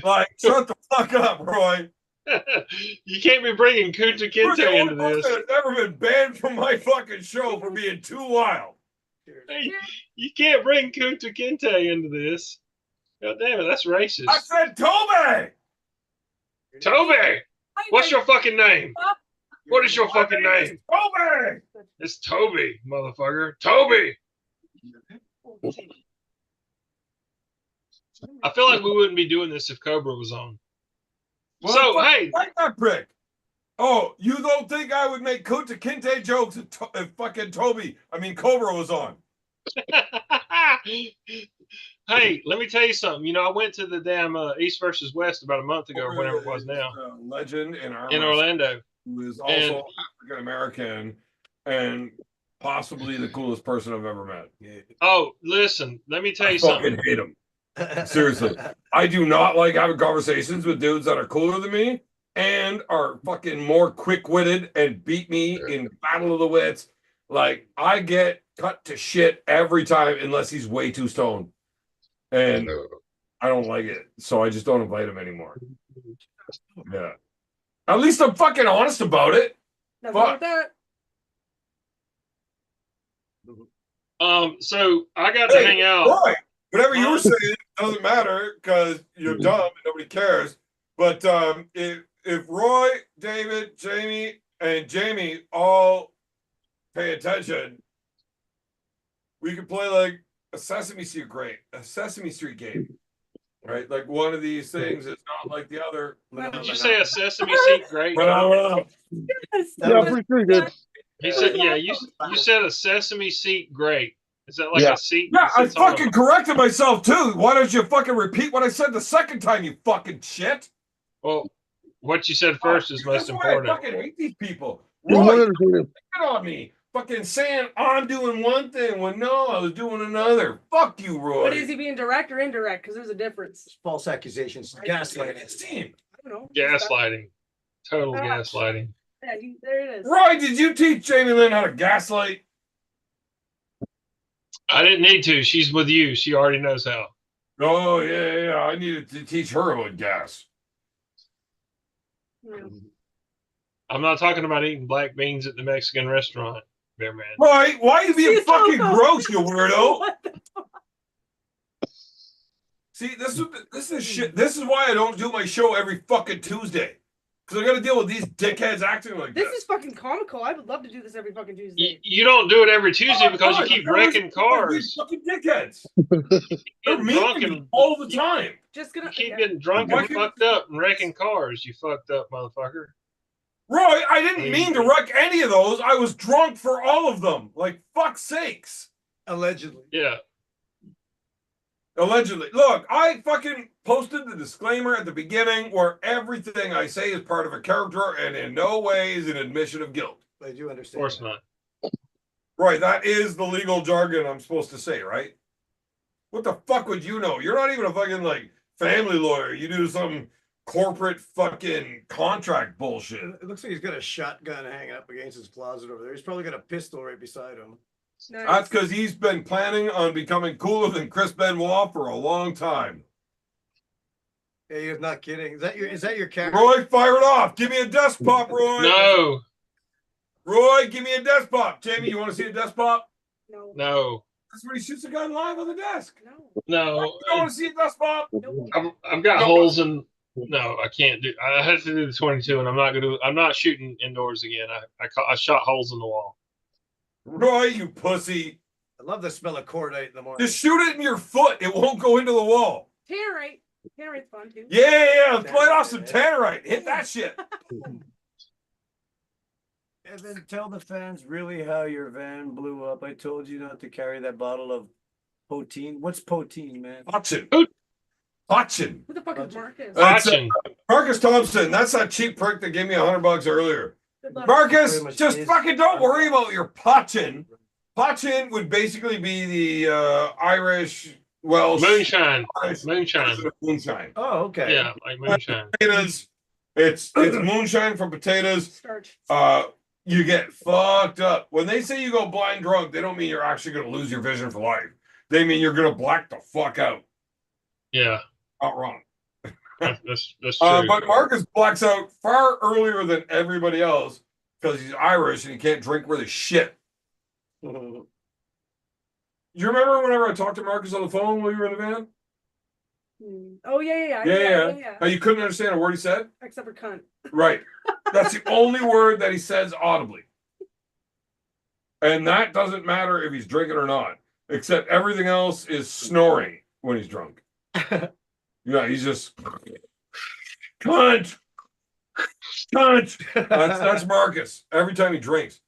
like, shut the fuck up, Roy. You can't be bringing Kunta You're Kinte the only into person this. that's ever been banned from my fucking show for being too wild. Hey, you can't bring Kunta Kinte into this. God damn it, that's racist. I said Toby. Toby, what's your fucking name? What is your fucking name? Toby. It's Toby, motherfucker. Toby. I feel like we wouldn't be doing this if Cobra was on. Well, So, fuck, hey. like that prick. Oh, you don't think I would make Kunta Kinte jokes if fucking Cobra was on? Hey, let me tell you something. You know, I went to the damn East versus West about a month ago, or whatever it was now, A legend in our in Orlando. who is also African American and possibly the coolest person I've ever met. Oh, listen, let me tell I you something. fucking hate him. Seriously. I do not like having conversations with dudes that are cooler than me and are fucking more quick-witted and beat me in Battle of the Wits. Like, I get cut to shit every time unless he's way too stoned. And I don't like it. So I just don't invite him anymore. Yeah. At least I'm fucking honest about it. Nothing like that. So I got to hang out. Roy, whatever you were saying doesn't matter because you're dumb and nobody cares. But if Roy, David, Jamie, and Jamie all pay attention, we could play like a Sesame Street game, right? Like one of these things is not like the other. Did you say a sesame seed grape? Well, Yes, That Yeah, was- pretty sure he did. He said, yeah, you said a sesame seed grape. Is that like Yeah. a seed? yeah, that I sits on a- fucking corrected myself too. Why don't you fucking repeat what I said the second time, you fucking shit? Well, what you said first is most That's why I important. fucking hate these people. He's one Roy, entertainer. get on me. Fucking saying I'm doing one thing when no, I was doing another. Fuck you, Roy. But is he being direct or indirect? Because there's a difference. False accusations, Gaslighting gaslighting. his team. I don't know. Gaslighting. Total Ah. gaslighting. Yeah, there it is. Roy, did you teach Jamie Lynn how to gaslight? I didn't need to. She's with you. She already knows how. Oh yeah. I needed to teach her about gas. Yeah. I'm not talking about eating black beans at the Mexican restaurant, Beerman. Roy, why are you being You fucking don't know. gross, you weirdo? What the- See, this is shit. This is why I don't do my show every fucking Tuesday. Because I got to deal with these dickheads acting like This is fucking comical. I would love to do this every fucking Tuesday. You don't do it every Tuesday because you Fine, keep but wrecking these cars. fucking dickheads. They're Getting mean drunk to me and all the time. Just you gonna keep yeah. getting drunk Why and can't- fucked up and wrecking cars. You fucked up, motherfucker. Roy, I didn't mean to wreck any of those. I was drunk for all of them. Like, fuck sakes. Allegedly. Yeah. Allegedly. Look, I fucking posted the disclaimer at the beginning where everything I say is part of a character and in no way is an admission of guilt. I do Of understand. course that. not. Right, that is the legal jargon I'm supposed to say, right? What the fuck would you know? You're not even a fucking like family lawyer. You do some corporate fucking contract bullshit. It looks like he's got a shotgun hanging up against his closet over there. He's probably got a pistol right beside him. Nice. That's because he's been planning on becoming cooler than Chris Benoit for a long time. Hey, you're not kidding. Is that your character? Roy, fire it off. Give me a desk pop, Roy. No. Roy, give me a desk pop. Jamie, you want to see a desk pop? No. No. That's when he shoots a gun live on the desk. No. No. You don't want to see a desk pop? Nope. I've got No. holes in. No, I can't do. I had to do the 22, and I'm not gonna. I'm not shooting indoors again. I shot holes in the wall. Roy, you pussy. I love the smell of cordite in the morning. Just shoot it in your foot. It won't go into the wall. Tannerite. Tannerite's fun too. Yeah. Let's light off some tannerite. Hit that shit. Evan, tell the fans really how your van blew up. I told you not to carry that bottle of poteen. What's poteen, man? Hutchin. Who? Hutchin. Who the fuck is Marcus? That's Watching. Marcus Thompson. That's that cheap prick that gave me $100 earlier. Good luck. Marcus, Very much just is. fucking don't worry about your potchin. Potchin would basically be the Irish Welsh Moonshine. Irish Moonshine. moonshine. Oh, okay. Yeah, like moonshine. Potatoes. It's moonshine from potatoes. Starch. You get fucked up. When they say you go blind drunk, they don't mean you're actually gonna lose your vision for life. They mean you're gonna black the fuck out. Yeah, Not wrong. that's true. But Marcus blacks out far earlier than everybody else because he's Irish and he can't drink worth a shit. You remember whenever I talked to Marcus on the phone while you were in the van? Oh yeah. Yeah. How you couldn't understand a word he said? Except for cunt. Right. That's the only word that he says audibly. And that doesn't matter if he's drinking or not, except everything else is snoring when he's drunk. Yeah, he's just cunt. That's Marcus every time he drinks.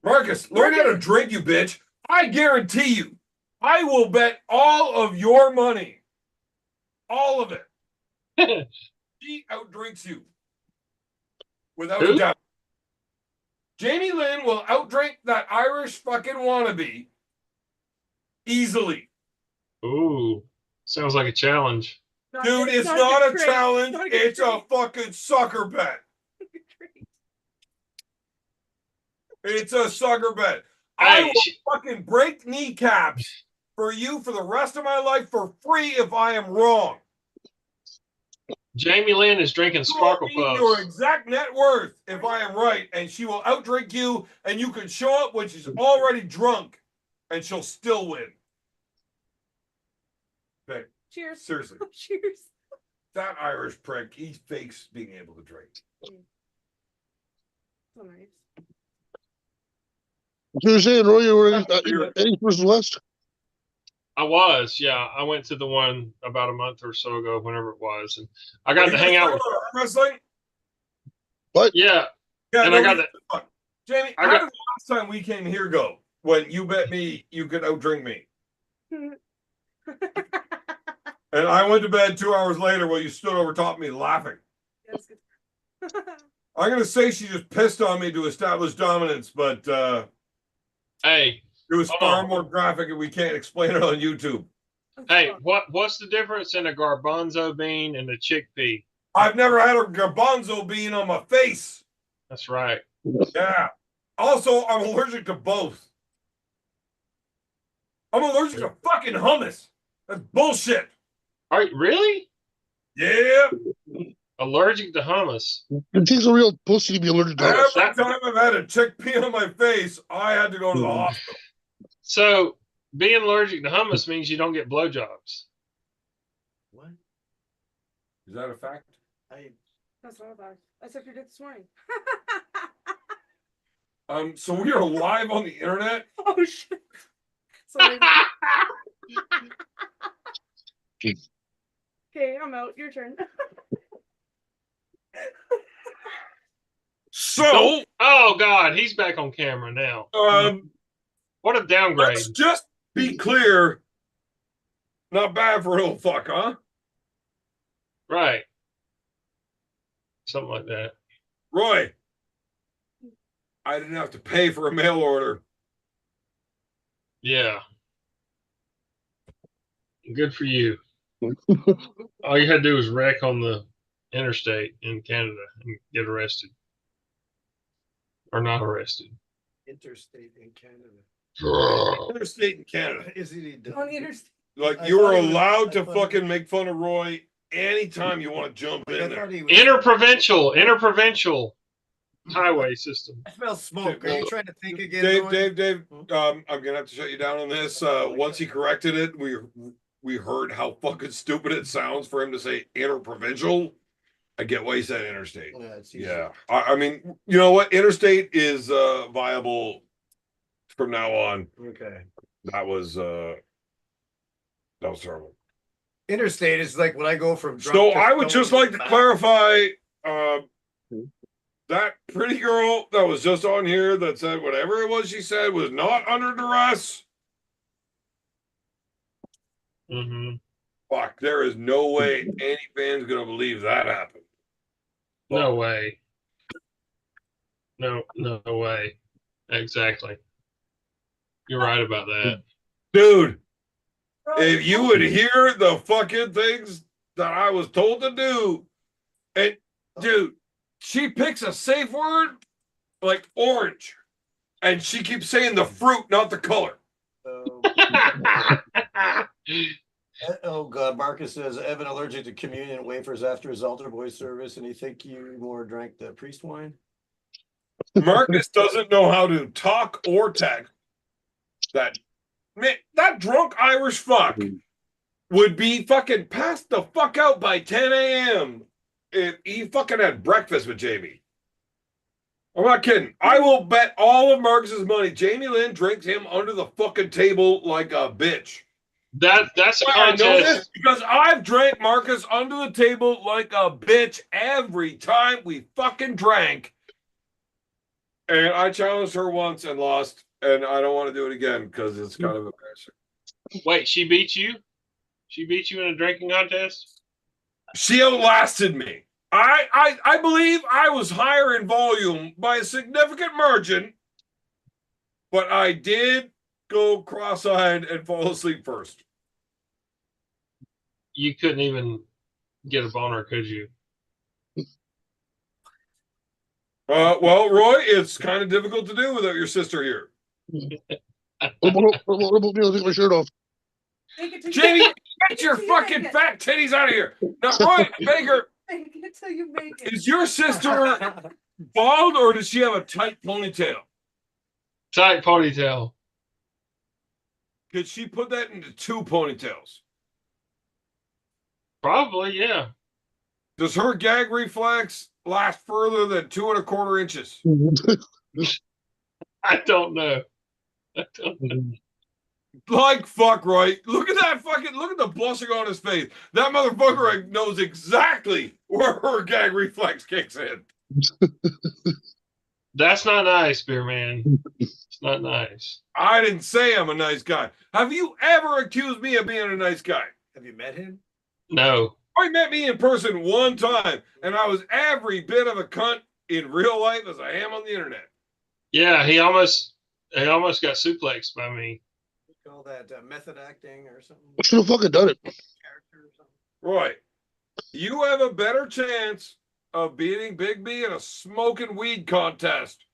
Marcus, learn how to drink, you bitch. I guarantee you, I will bet all of your money, all of it. She outdrinks you. Without Who? a doubt. Jamie Lynn will outdrink that Irish fucking wannabe easily. Ooh, sounds like a challenge. Dude, it's not a trick. challenge. Not a good It's a fucking sucker bet. trick. It's a sucker bet. I Hey, will fucking break kneecaps for you for the rest of my life for free if I am wrong. Jamie Lynn is drinking You Sparkle will need your Puffs. exact net worth if I am right, and she will outdrink you, and you can show up when she's already drunk, and she'll still win. Okay, Cheers. seriously, Cheers. that Irish prick, he fakes being able to drink. So nice. So you're saying, Roy, you were You're- East versus West? I was, yeah. I went to the one about a month or so ago, whenever it was, and I got to hang out with. wrestling. What? Yeah, Yeah, and no, I got that. Jamie, I how got- did the last time we came here go? When you bet me you could outdrink me, and I went to bed 2 hours later while you stood over top of me laughing. That's good. I'm gonna say she just pissed on me to establish dominance, but Hey, it was Hold far on. more graphic, and we can't explain it on YouTube. hey, what's the difference in a garbanzo bean and a chickpea? I've never had a garbanzo bean on my face. That's right. Yeah. Also, I'm allergic to both. I'm allergic to fucking hummus. That's bullshit. Are you really Yeah. allergic to hummus? It takes a real pussy to be allergic to hummus. Every time I've had a chickpea on my face, I had to go to the hospital. So being allergic to hummus means you don't get blowjobs. What? Is that a fact? That's not bad. I said you did this morning. So we are live on the internet. Oh shit. Sorry. Okay, I'm out. Your turn. So, Oh God, he's back on camera now. What a downgrade. let's just be clear. Not bad for an old fuck, huh? Right. Something like that. Roy, I didn't have to pay for a mail order. Yeah. Good for you. All you had to do was wreck on the interstate in Canada and get arrested. Or not arrested. Interstate in Canada. Interstate in Canada. Is it On the interstate. Like I you are thought he was- allowed I to thought he fucking was- make fun of Roy anytime you want to jump I in there. thought he was. Interprovincial highway system. I smell smoke. Are Well, you trying to think again? Dave, Roy? Dave, I'm gonna have to shut you down on this. Once he corrected it, we heard how fucking stupid it sounds for him to say interprovincial. I get why he said interstate. Yeah, it's easier. Yeah, I mean, you know what? Interstate is viable from now on. Okay. That was terrible. Interstate is like when I go from. drunk So to I would just stoned like to back. clarify that pretty girl that was just on here that said whatever it was she said was not under duress. Mm-hmm. Fuck, there is no way any fan's gonna believe that happened. No way. No way. Exactly. You're right about that. Dude, if you would hear the fucking things that I was told to do, and dude, she picks a safe word like orange, and she keeps saying the fruit, not the color. Oh God, Marcus says Evan allergic to communion wafers after his altar boy service, and he think you more drank the priest wine. Marcus doesn't know how to talk or text. That drunk Irish fuck would be fucking passed the fuck out by 10 a.m. if he fucking had breakfast with Jamie. I'm not kidding. I will bet all of Marcus's money Jamie Lynn drinks him under the fucking table like a bitch. That's a I know this contest. because I've drank Marcus under the table like a bitch every time we fucking drank. And I challenged her once and lost, and I don't want to do it again because it's kind of embarrassing. Wait, she beat you? She beat you in a drinking contest? She outlasted me. I believe I was higher in volume by a significant margin, but I did go cross-eyed and fall asleep first. You couldn't even get a boner, could you? Well, Roy, it's kind of difficult to do without your sister here. What about me? I'll take my shirt off. Take it till Jamie, you get your You fucking make it. fat titties out of here. Now, Roy, Baker, Take it till you make it. is your sister bald or does she have a tight ponytail? Tight ponytail. Could she put that into two ponytails? Probably, yeah. Does her gag reflex last further than 2 1/4 inches? I don't know. Like fuck, Roy. Look at that fucking. Look at the blushing on his face. That motherfucker knows exactly where her gag reflex kicks in. That's not nice, Beerman. It's not nice. I didn't say I'm a nice guy. Have you ever accused me of being a nice guy? Have you met him? No. I met me in person one time, and I was every bit of a cunt in real life as I am on the internet. Yeah, he almost got suplexed by me. Call that method acting or something? I should have fucking done it. Character or something? Roy, you have a better chance of beating Big B in a smoking weed contest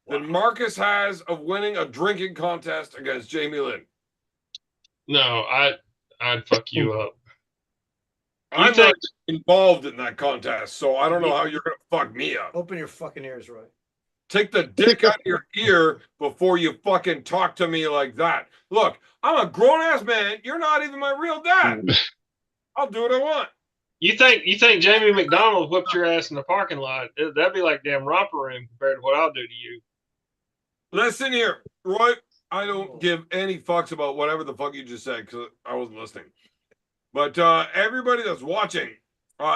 than Marcus has of winning a drinking contest against Jamie Lynn. No, I'd fuck you up. I'm think- not involved in that contest, so I don't know how you're gonna fuck me up. Open your fucking ears, Roy. Take the dick out of your ear before you fucking talk to me like that. Look, I'm a grown-ass man. You're not even my real dad. I'll do what I want. You think Jamie McDonald whipped your ass in the parking lot? That'd be like damn romper room compared to what I'll do to you. Listen here, Roy. I don't give any fucks about whatever the fuck you just said because I wasn't listening. But everybody that's watching,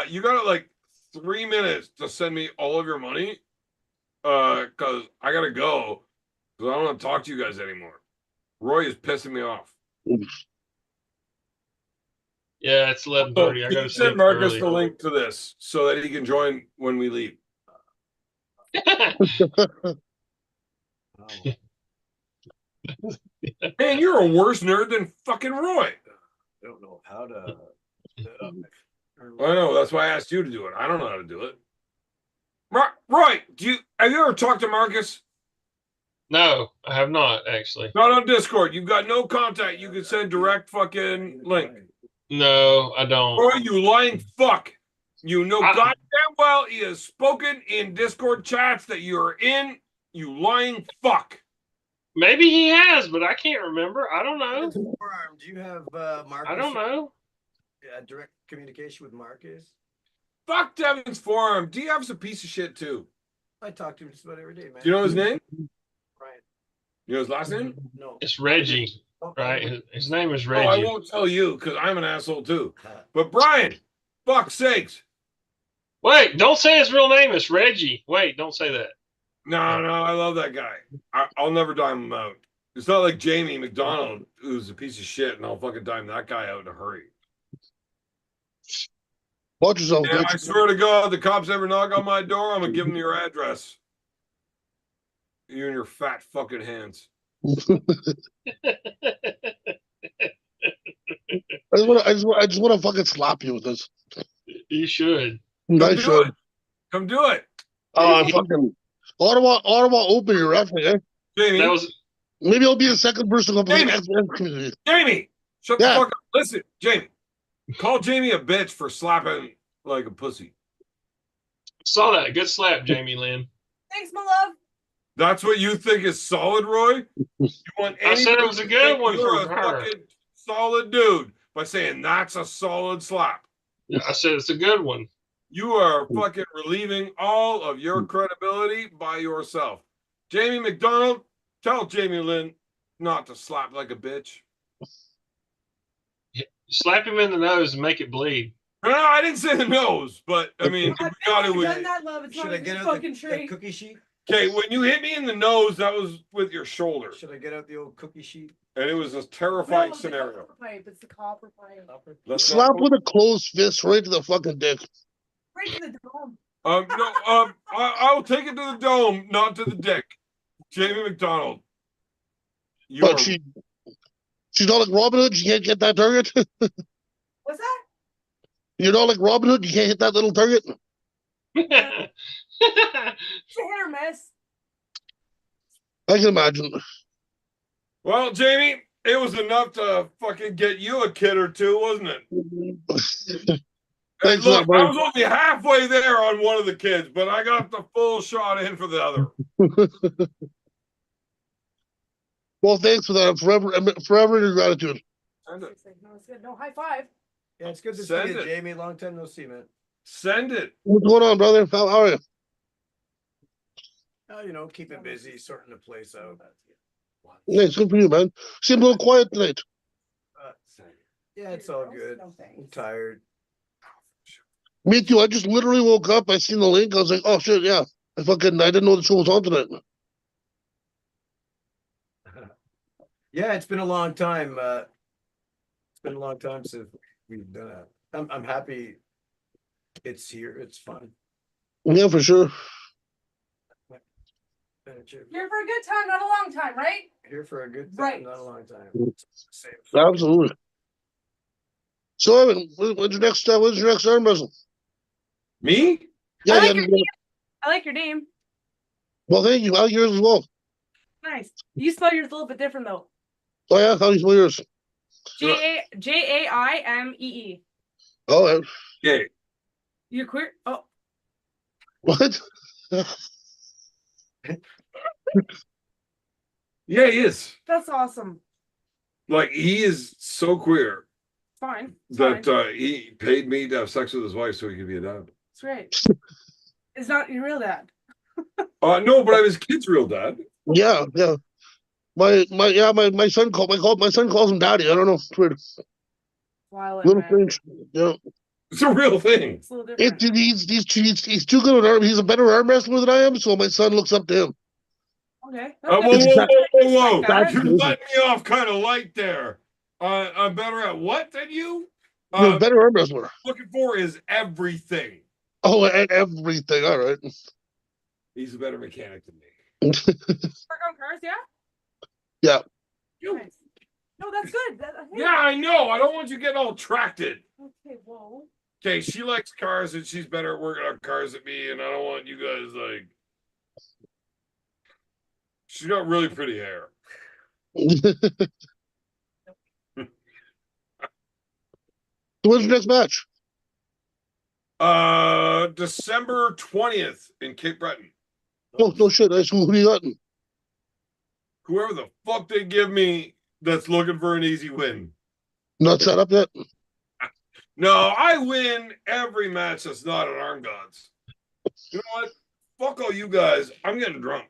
you got like 3 minutes to send me all of your money because I gotta go because I don't want to talk to you guys anymore. Roy is pissing me off. Yeah, it's 11:30. I gotta send sleep Marcus early. the link to this so that he can join when we leave. Oh. Man, you're a worse nerd than fucking Roy. I don't know how to. I know. That's why I asked you to do it. I don't know how to do it. Roy, have you ever talked to Marcus? No, I have not actually. Not on Discord. You've got no contact. You can send direct fucking link. No, I don't. Roy, you lying fuck. You know I- goddamn well he has spoken in Discord chats that you're in. You lying fuck. Maybe he has, but I can't remember. I don't know. Forearm, do you have Marcus? I don't know. Direct communication with Marcus? Fuck Devin's forum. DF's a piece of shit too. I talk to him just about every day, man. Do you know his name? Brian. You know his last name? No. It's Reggie, right? His name is Oh, I Reggie. won't tell you because I'm an asshole too. But Brian, fuck's sakes. Wait, don't say his real name. It's Reggie. Wait, don't say that. No, I love that guy. I'll never dime him out. It's not like Jamie McDonald, who's a piece of shit, and I'll fucking dime that guy out in a hurry. Watch yourself, And bitch. I swear to God, the cops ever knock on my door, I'm gonna give them your address. You and your fat fucking hands. I just want to fucking slap you with this. You should. Nice do show. it. Come do it. Fucking Ottawa, open your ref, eh? Jamie, That was Maybe I'll be the second person up in Jamie. the community. Jamie, shut Yeah. the fuck up. Listen, Jamie, call Jamie a bitch for slapping like a pussy. saw that. Good slap, Jamie Lynn. Thanks, my love. That's what you think is solid, Roy? You want I said it was a anybody to good think one you're from a her. fucking solid dude by saying that's a solid slap. I said it's a good one. You are fucking relieving all of your credibility by yourself. Jamie McDonald, tell Jamie Lynn not to slap like a bitch. Slap him in the nose and make it bleed. No, I didn't say the nose, but I mean, I've you got never it done with. that, love. It's Should not I a get out fucking the tree. cookie sheet? Okay, when you hit me in the nose, that was with your shoulder, Should I get out the old cookie sheet? and it was a No, terrifying it's the scenario. copper pipe. It's the copper pipe. Let's Slap not- with a closed fist right to the fucking dick. Right to the dome. No, I'll take it to the dome, not to the dick. Jamie McDonald. You But are, she's not like Robin Hood. You can't get that target. What's that? You're not like Robin Hood. You can't hit that little target. It's a hit or miss. I can imagine. well, Jamie, it was enough to fucking get you a kid or two, wasn't it? Hey, Thanks for look, that, I buddy. was only halfway there on one of the kids, but I got the full shot in for the other. Well, thanks for that. Forever in your gratitude. Send it. No, it's good. No, high five. Yeah, it's good to Send see you, it. Jamie. Long time no see, man. Send it. What's going on, brother? How are you? Oh, keeping busy, sorting the place out. Yeah, it's good for you, man. Seem a little quiet tonight. Yeah, it's all good. No I'm thanks. tired. Me too. I just literally woke up. I seen the link. I was like, oh shit, yeah. I didn't know the show was on tonight. Yeah, it's been a long time. It's been a long time since we've done it. I'm happy it's here. It's fun. Yeah, for sure. Here for a good time, not a long time, right? Here for a good time, Right. not a long time. Same. Absolutely. So, Evan, when's your next arm wrestle? Me? Yeah, I like yeah. your name. I like your name. Well, thank you. I like yours as well. Nice. You spell yours a little bit different though. Oh yeah, how do you spell yours? Jaimee. Oh, yeah. Okay. You're queer. Oh, What? Yeah, he is. that's awesome. Like, he is so queer Fine. It's that fine. he paid me to have sex with his wife so he could be a dad. It's great. It's not your real dad. No, but I'm his kid's real dad. Yeah, yeah. My son my son calls him daddy. I don't know. It's weird. Wild, Little man. strange. Yeah. It's a real thing. It's a little different. He's too good at arm. He's a better arm wrestler than I am, so my son looks up to him. Okay. Whoa, That's whoa, good. whoa, whoa, whoa. Respect that. You're letting me off kind of light there. I'm better at what than you? You're a better arm wrestler. Looking for is everything. Oh, and everything. All right. He's a better mechanic than me. Work on cars, yeah? Yeah. Nice. No, that's good. Hey. Yeah, I know. I don't want you getting all tracted. Okay, whoa. Okay, she likes cars and she's better at working on cars than me, and I don't want you guys like. She's got really pretty hair. When's your next match? December 20th in Cape Breton. Oh, no shit. Who do you got? Whoever the fuck they give me that's looking for an easy win. Not set up yet? No, I win every match that's not an Arm Gods. You know what? Fuck all you guys. I'm getting drunk.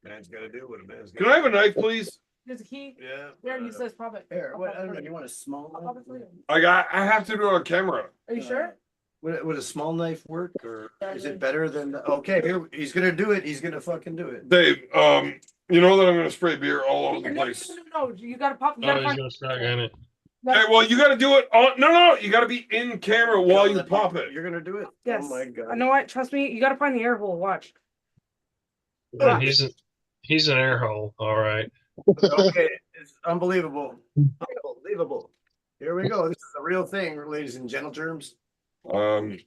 Man's got to do what a man's got. Can I have a knife, please? There's a key. Yeah. There, use this. Pop it. Here, I'll what? pop I it don't for know. you. You want a small I'll pop knife? it for you. I have to do it on camera. Are you sure? Would a small knife work, or is it better than? Okay, here he's gonna do it. He's gonna fucking do it. Dave, you know that I'm gonna spray beer all over the No, place. no. You gotta pop. You Oh, gotta he's find. gonna start in it. Okay, well, you gotta do it on. No, you gotta be in camera while you pop it. You're gonna do it. Yes. Oh my god. I know what. Trust me. You gotta find the air hole. Watch. Yeah, he's an air hole. All right. Okay, it's unbelievable. Unbelievable. Here we go. This is a real thing, ladies and gentlemen. I'm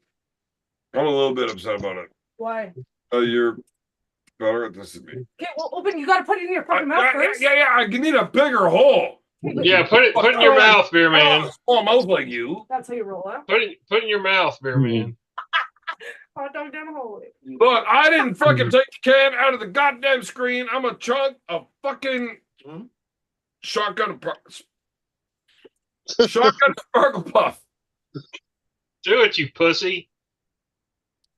a little bit upset about it. Why? You're better at this than me. Okay. Well, open. You gotta put it in your fucking mouth first. Yeah. I need a bigger hole. Okay, but Yeah, put it in your mouth, beer man. Small mouth like you. That's how you roll out. Put it in your mouth, beer man. Hot dog down the hallway. Look, I didn't fucking take the can out of the goddamn screen. I'm a chug of fucking shotgun sparkle puff. Do it, you pussy.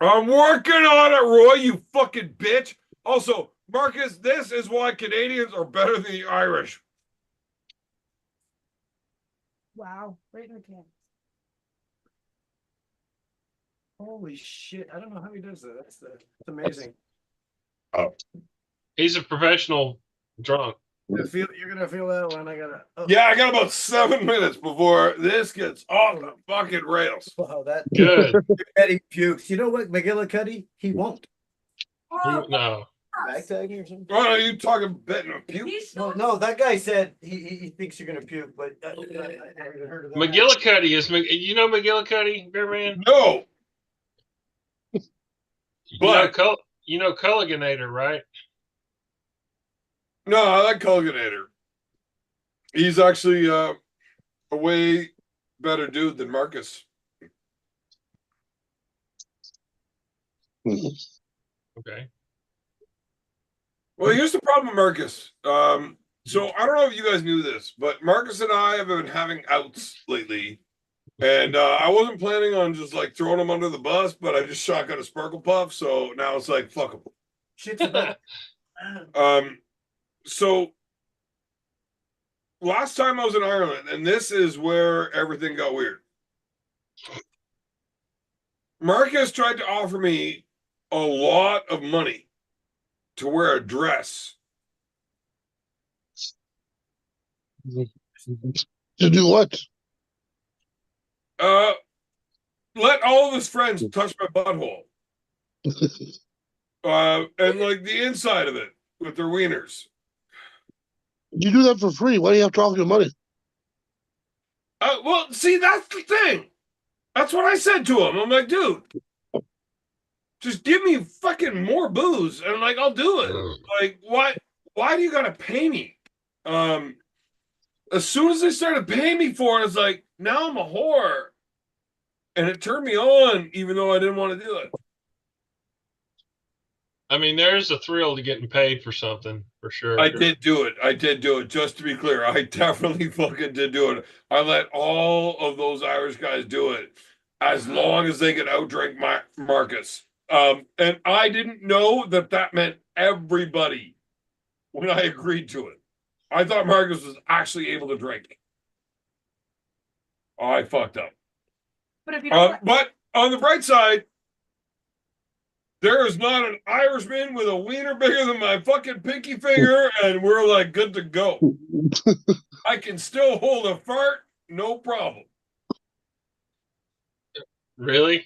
I'm working on it, Roy, you fucking bitch. Also, Marcus, this is why Canadians are better than the Irish. Wow. Right in the can. Holy shit! I don't know how he does that. That's amazing. He's a professional drunk. You're gonna feel that one. I gotta. Oh. Yeah, I got about 7 minutes before this gets off the fucking rails. Wow, that Good. Eddie pukes. You know what, McGillicuddy? He won't. No. Back tagging or something. What are you talking betting a puke? No, that guy said he thinks you're gonna puke, but I haven't heard of that. McGillicuddy is. You know McGillicuddy, beer man. No. But You know Culliganator, right? no, I like Colganator. He's actually a way better dude than Marcus. Okay. Well, here's the problem, Marcus. So I don't know if you guys knew this, but Marcus and I have been having outs lately. And I wasn't planning on just like throwing him under the bus, but I just shotgun a sparkle puff. So now it's like, fuck him. Shit's about. So last time I was in Ireland, and this is where everything got weird. Marcus tried to offer me a lot of money to wear a dress. To do what? Let all of his friends touch my butthole. And like the inside of it with their wieners. You do that for free. Why do you have to offer your money? Well, see, that's the thing. That's what I said to him. I'm like, dude, just give me fucking more booze, and like I'll do it. Like, why do you gotta pay me? As soon as they started paying me for it, it's like, now I'm a whore. And it turned me on, even though I didn't want to do it. I mean, there's a thrill to getting paid for something, for sure. I did do it. I did do it. Just to be clear, I definitely fucking did do it. I let all of those Irish guys do it as long as they could outdrink Marcus. And I didn't know that that meant everybody when I agreed to it. I thought Marcus was actually able to drink. I fucked up. But if you don't, But on the bright side, there is not an Irishman with a wiener bigger than my fucking pinky finger, and we're like good to go. I can still hold a fart, no problem. Really?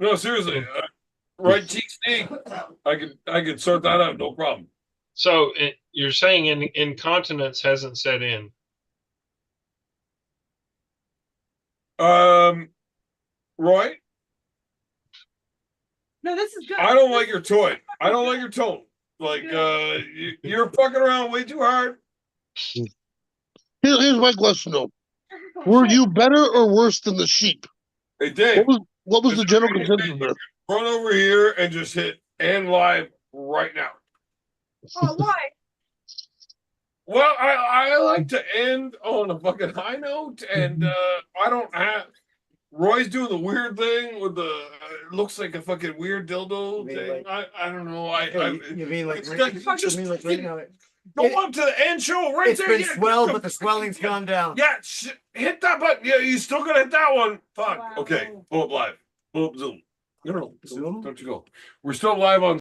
No, seriously, right cheek sneak, I could sort that out, no problem. So you're saying incontinence hasn't set in? Roy, no, this is good. I don't like your toy. I don't like your tone. Like, you're fucking around way too hard. Here's my question though. Were you better or worse than the sheep? Hey, Dave, What was the general consensus there? run over here and just hit and live right now. Oh, why? Well, I like to end on a fucking high note, and I don't have. Roy's doing the weird thing with the. It looks like a fucking weird dildo mean, thing. like- I don't know. You mean like it's right, got- you just mean like right now? go up to the end show right It's there. been yeah, swelled, go- but the swelling's gone down. Yeah, hit that button. Yeah, you still gonna hit that one. Fuck. Wow. Okay, pull up live. Pull up Zoom. No, Zoom? don't you go. We're still live on